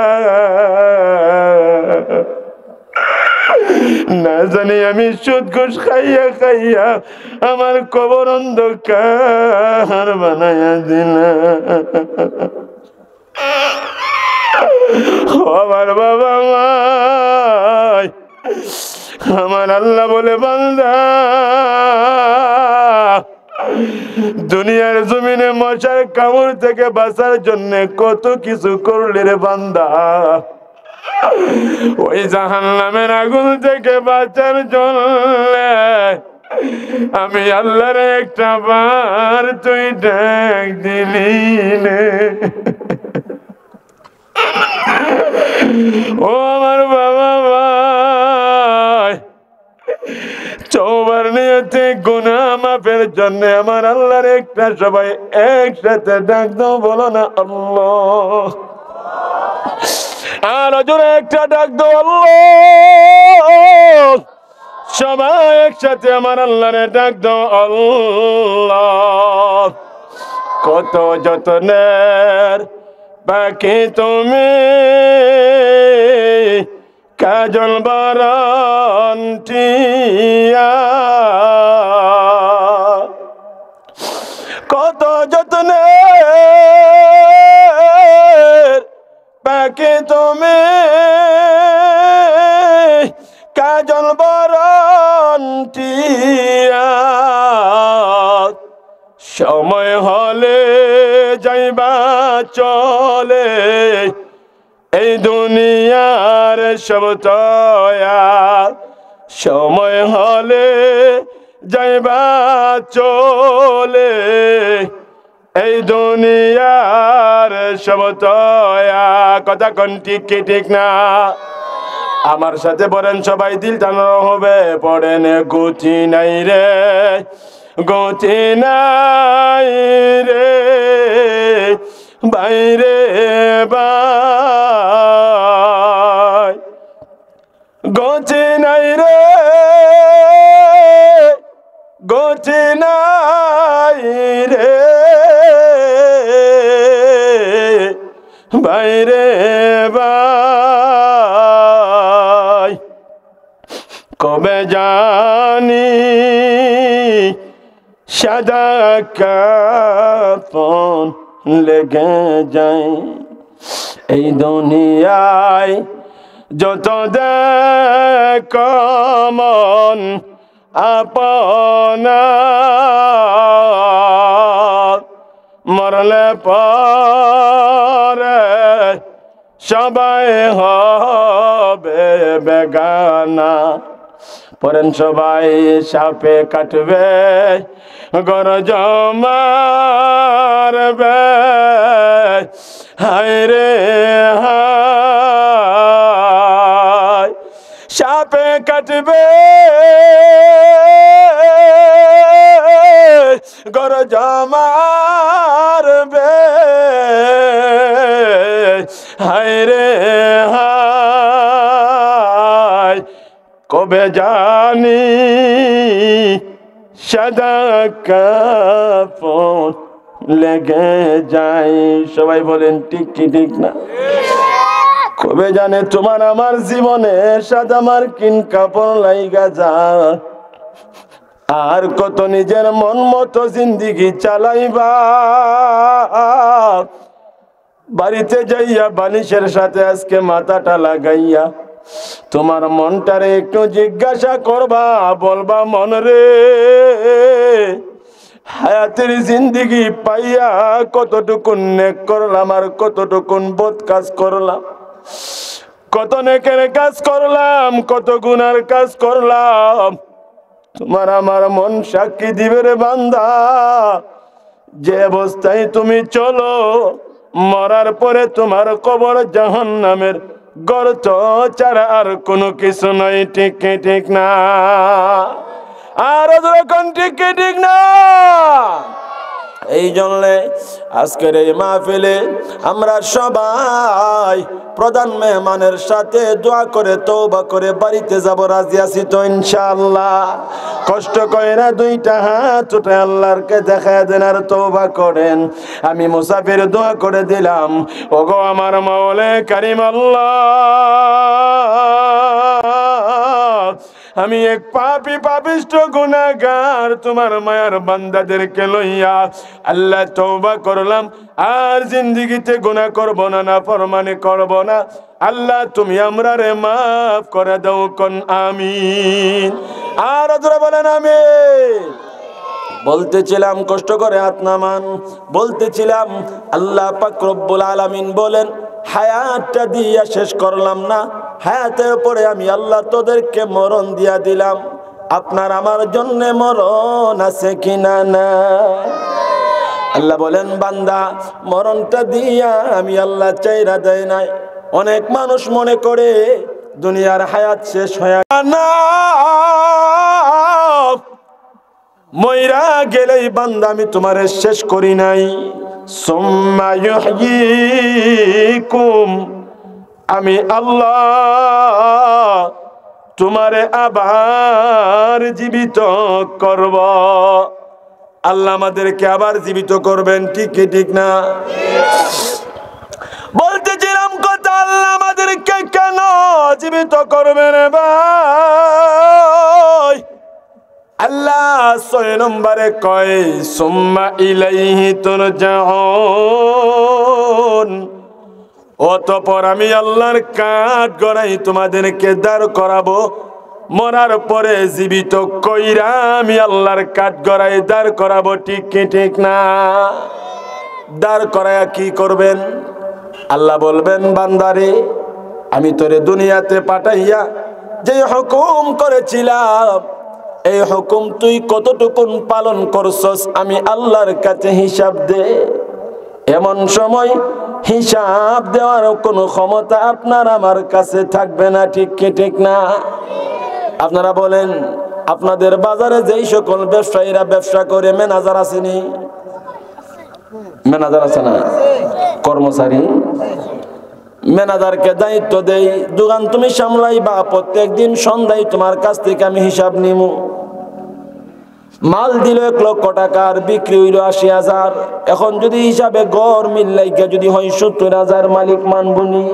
না জানি আমি সুদ ঘুষ খাইয়া খাইয়া আমার কবর অন্ধকার বানাইয়া দিলাম। আমার বাবা মাই, আমার আল্লাহ বলে বান্দা দুনিয়ার জমিনে মশার কামড় থেকে বাঁচার জন্য কত কিছু করলে রে বান্দা, ওই জাহান্নামের আগুন থেকে বাঁচার জন্য আমি আল্লাহর একটা বার তুই ডাক দিলি নে। ও আমার বাবা ভাই, চৌবার নিয়তে গুনাহ মাফের জন্য আমার আল্লাহর একটা সবাই একসাথে ডাক দাও, বলো না আল্লাহ। আর জোরে একটা ডাক দাও আল্লাহ। সবাই একসাথে আমার আল্লাহরে ডাক দাও আল্লাহ। কত যতনের বাকি তুমি কাজল বারান্টিয়া, কত যতনের বাকি তুমি কাজল বারান্টিয়া, সময় হলে যাইবা চলে এই দুনিয়ার সব তয়া, সময় হলে যাইবা চলে এই দুনিয়ার সব তয়া। কথা কোন ঠিক কি ঠিক না? আমার সাথে পড়েন সবাই, দিল টানানো হবে। পড়েন গতি নাই রে, গতি নাই রে বাইরে বাই, গতি নাই রে, গতি নাই রে বাইরে বাই। কবে জানি সাদা কাফন লেগে যায় এই দুনিয়ায়, যত দেখ মন আপনা, মরলে পরে সবাই হবে বেগানা। পরেন সবাই সাপে কাটবে, গরজ মারবে, হায় রে হায় সাপে কাটবে, গরজ মারবে, হায় রে হায়। কবে জানি সাদা কাফন লেগে যায়। সবাই বলেন ঠিক কি ঠিক না? কবে জানে তোমার আমার জীবনে সাদা মার্কিন কাপড় লাইগা যা, আর কত নিজের মন মতো জিন্দিগি চালাইবা। বাড়িতে যাইয়া বালিশের সাথে আজকে মাথাটা লাগাইয়া তোমার মনটারে একটু জিজ্ঞাসা করবা, বলবা মন রে হায়াতের জিন্দিগি পাইয়া কতটুকুন নেক করলাম আর কতটুকুন বদ কাজ করলাম, কত নেকের কাজ করলাম, কত গুনার কাজ করলাম। তোমার আমার মন সাক্ষী দিবে রে বান্দা। যে অবস্থায় তুমি চলো, মরার পরে তোমার কবর জাহান্নামের গর্ত ছাড়া আর কোনো কিছু নয়। ঠিক ঠিক না? আর যখন ঠিক ঠিক না? এই জন্য আজকের এই মাহফিলে আমরা সবাই প্রধান মেহমানের সাথে দোয়া করে তওবা করে বাড়িতে যাব। রাজি আছি তো ইনশাআল্লাহ? কষ্ট কইরা দুইটা হাত উঠে আল্লাহরকে দেখায় দেন আর তওবা করেন। আমি মুসাফির দোয়া করে দিলাম, ওগো আমার মাওলা কারীম আল্লাহ, আমি এক পাপী পাপিষ্ঠ গুনাহগার তোমার মায়ার বান্দাদেরকে লইয়া আল্লাহ তওবা করলাম, আর জিন্দেগিতে গুনাহ করব না, নাফরমানি করব না। আল্লাহ তুমি আমরারে মাফ করে দাও, কোন আমিন। আর জোরে বলেন আমিন। বলতেছিলাম, কষ্ট করে হাত নামান, বলতেছিলাম আল্লাহ পাক রব্বুল আলামিন বলেন হায়াতটা দিয়া শেষ করলাম না, হায়াতের পরে আমি আল্লাহ তোদেরকে মরণ দিয়া দিলাম। আপনার আমার জন্য মরণ আছে কিনা না? আল্লাহ বলেন বান্দা মরণটা দিয়া আমি আল্লাহ চাইরা দেয় নাই। অনেক মানুষ মনে করে দুনিয়ার হায়াত শেষ হয়ে না, মইরা গেলেই বান্দা আমি তোমারে শেষ করি নাই। সুম্মা ইউহয়িকুম, আমি আল্লাহ তোমারে আবার জীবিত করব। আল্লাহ আমাদেরকে আবার জীবিত করবেন, ঠিক কি ঠিক না? বলতেছিলাম কথা, আল্লাহ আমাদেরকে কেন জীবিত করবেন ভাই? আল্লাহ 6 নম্বরে কয় সুম্মা ইলাইহি তুরজাউন, অতঃপর আমি আল্লাহর কাঠ গড়াই তোমাদেরকে দাঁড় করাবো। মরার পরে জীবিত কইরা আমি আল্লাহর কাঠ গড়াই দাঁড় করাবো, ঠিক কি ঠিক না? দাঁড় করায়া কি করবেন? আল্লাহ বলবেন বান্দারে আমি তোরে দুনিয়াতে পাঠাইয়া যে হুকুম করেছিলাম, এই হুকুম তুই কতটুকুন পালন করছস আমি আল্লাহর কাছে হিসাব দে। এমন সময় হিসাব দেওয়ার কোনো ক্ষমতা আপনার আমার কাছে থাকবে না, ঠিক কি ঠিক না? আপনারা বলেন আপনাদের বাজারে যেই সকল ব্যবসায়ীরা ব্যবসা করে ম্যানেজার আসেনি? ম্যানেজার আছে না? কর্মচারী ম্যানেজারকে দায়িত্ব দেই, দোকান তুমি সামলাইবা, প্রত্যেকদিন সন্ধ্যায় তোমার কাছ থেকে আমি হিসাব নিমু। মাল দিল 1 লক্ষ টাকার, বিক্রি হইল 80,000। এখন যদি হিসাবে গড় মিল্লাইকা যদি হয় 70,000, মালিক মানবনি?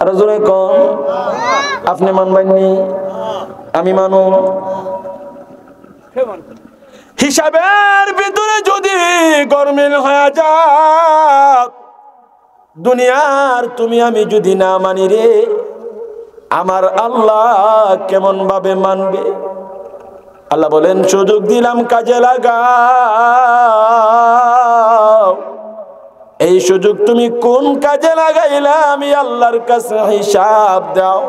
আর জোরে কম, আপনি মানবেননি? আমি মানু? হিসাবের ভিতরে যদি গরমিল হয়ে যায়, দুনিয়ার তুমি আমি যদি না মানি রে, আমার আল্লাহ কেমন ভাবে মানবে? আল্লাহ বলেন সুযোগ দিলাম কাজে লাগাও। এই সুযোগ তুমি কোন কাজে লাগাইলা আমি আল্লাহর কাছে হিসাব দাও।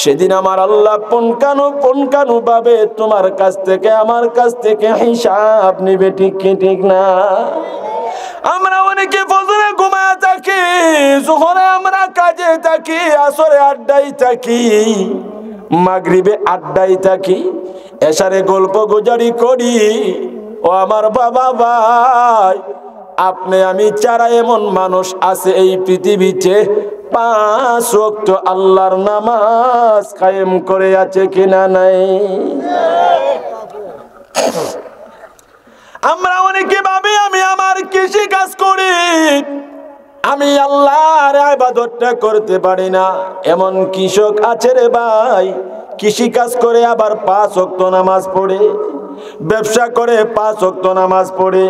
সেদিন আমার আল্লাহ পুনকানু ভাবে তোমার কাছ থেকে আমার কাছ থেকে হিসাব নিবে, ঠিক কি ঠিক না? আমরা অনেকে ফজরে ঘুমায় থাকি, জোহরে আমরা কাজে থাকি, আসরে আড্ডায় থাকি, মাগরিবে আড্ডায় থাকি, এশারে গল্প গুজারি করি। ও আমার বাবা ভাই, আপনি আমি ছাড়া এমন মানুষ আছে এই পৃথিবীতে 5 ওয়াক্ত আল্লাহর নামাজ কায়েম করে আছে কিনা নাই? আমরা অনেকে ভাবি আমি আমার কৃষি কাজ করি, আমি আল্লাহর ইবাদতটা করতে পারি না। এমন কৃষক আছে রে ভাই, কৃষি কাজ করে আবার 5 ওয়াক্ত নামাজ পড়ে, ব্যবসা করে 5 ওয়াক্ত নামাজ পড়ে,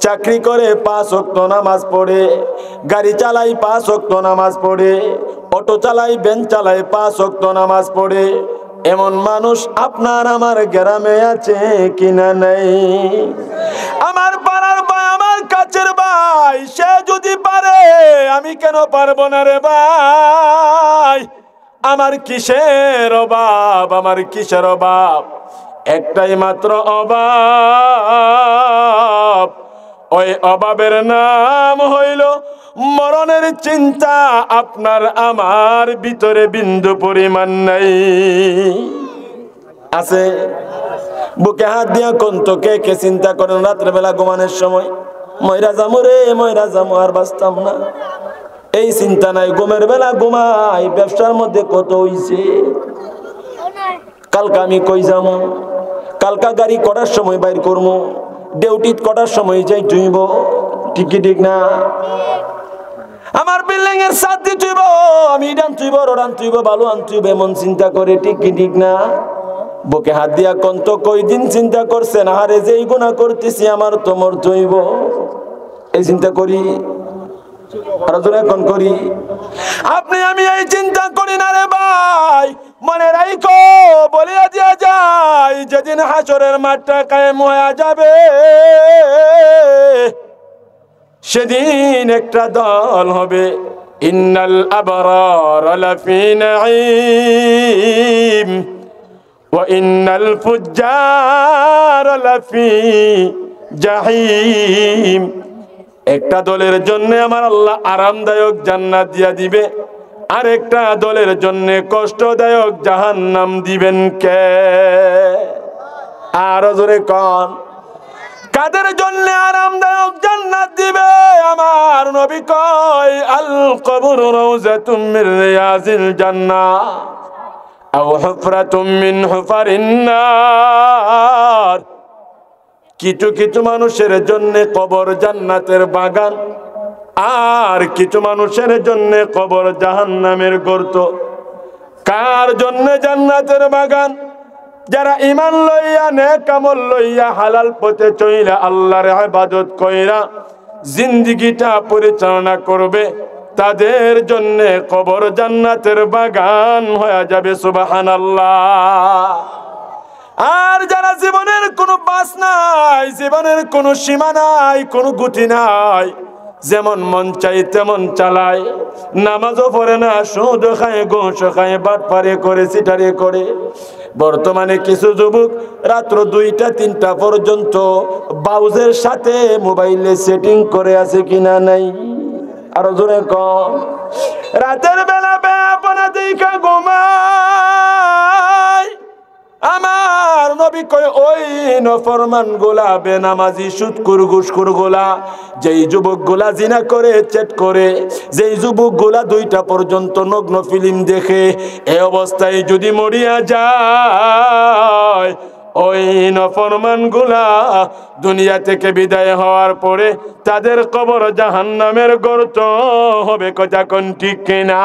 চাকরি করে 5 ওয়াক্ত নামাজ পড়ে, গাড়ি চালাই 5 ওয়াক্ত নামাজ পড়ে, অটো চালাই, ভ্যান চালাই 5 ওয়াক্ত নামাজ পড়ে। এমন মানুষ আপনার আমার গ্রামে আছে কিনা নাই? আমার পাড়ার ভাই, আমার কাছের ভাই, সে যদি পারে আমি কেন পারবো না রে ভাই? আমার কিসের অভাব, আমার কিসের অভাব? একটাই মাত্র অভাব, ওই অভাবের নাম হইল মরণের চিন্তা। আপনার আমার ভিতরে বিন্দু পরিমাণ নাই। আছে? বুকে হাত দিয়া কোন তো কে কে চিন্তা করেন রাত্রে বেলা ঘুমানোর সময়, ময়রা যামু রে, ময়রা যামু, আর বাঁচতাম না। এই চিন্তা নাই, ঘুমের বেলা ঘুমাই। ব্যবসার মধ্যে কত হইছে, কালকা আমি কই যামু, কালকা গাড়ি করার সময় বাইর করবো, ডিউটি করার সময় যাই জুইব, ঠিক কি ঠিক না? আমার বিল্ডিং এর ছাদ দিয়ে তুইব, আমি ডান তুইব, রোডান তুইব, বালু আন তুইব, এমন চিন্তা করে ঠিক কি ঠিক না? বুকে হাত দিয়া কন্ত কয়দিন চিন্তা করছেন, আরে যেই গুনাহ করতেছি আমার তো মরতে হইব, এই চিন্তা করি? করি আপনি আমি এই চিন্তা করি না রে ভাই। মনে রাখো, বলিয়া দিয়া যায়, যেদিন হাসরের মাঠটা কায়েম হয়ে যাবে সেদিন একটা দল হবে, ইন্নাল আবরার লাফি নাঈম ওয়া ইন্নাল ফুজ্জার লাফি জাহিম। একটা দলের জন্য আমার আল্লাহ আরামদায়ক জান্নাত দিয়া দিবে, আর একটা দলের জন্য কষ্টদায়ক জাহান্নাম দিবেন কে? আর জোরে কোন, কাদের জন্য আরামদায়ক জান্নাত দিবে? আমার নবী কয়, আল কবর রাউযাতুম মির রিয়াজিল জান্নাহ আও হুফরাতুম মিন হুফারিন নার। কিছু কিছু মানুষের জন্য কবর জান্নাতের বাগান, আর কিছু মানুষের জন্য কবর জাহান্নামের গর্ত। কার জন্য জান্নাতের বাগান? যারা ঈমান লইয়া, নেক আমল লইয়া, হালাল পথে চইলা, আল্লাহর ইবাদত কইরা জিন্দেগিটা পরিচালনা করবে, তাদের জন্য কবর জান্নাতের বাগান হয়ে যাবে। সুবহানাল্লাহ। আর যারা জীবনের কোনো বাস নাই, জীবনের কোনো সীমা নাই, কোনো গতি নাই, যেমন মন চাই তেমন চালায়, নামাজও পড়ে না, সুদ খায়, ঘুষ খায়, বাটপারে করে, সিটারে করে। বর্তমানে কিছু যুবক রাত্র 2টা-3টা পর্যন্ত বাউজের সাথে মোবাইলে সেটিং করে আছে কিনা নাই? আরো জোরে কম। রাতের বেলা বেপনা দেখা ঘুমায়। আমার নবী কয়, ওই নফরমান গোলা, বেনামাজি, সুদখোর, ঘুষখোর গোলা, যেই যুবক গোলা জিনা করে, চ্যাট করে, যেই যুবক গোলা 2টা পর্যন্ত নগ্ন ফিল্ম দেখে, এই অবস্থায় যদি মরিয়া যায়, ওই নফরমান গোলা দুনিয়া থেকে বিদায় হওয়ার পরে তাদের কবর জাহান্নামের গর্ত হবে। কথা কোন ঠিক কিনা?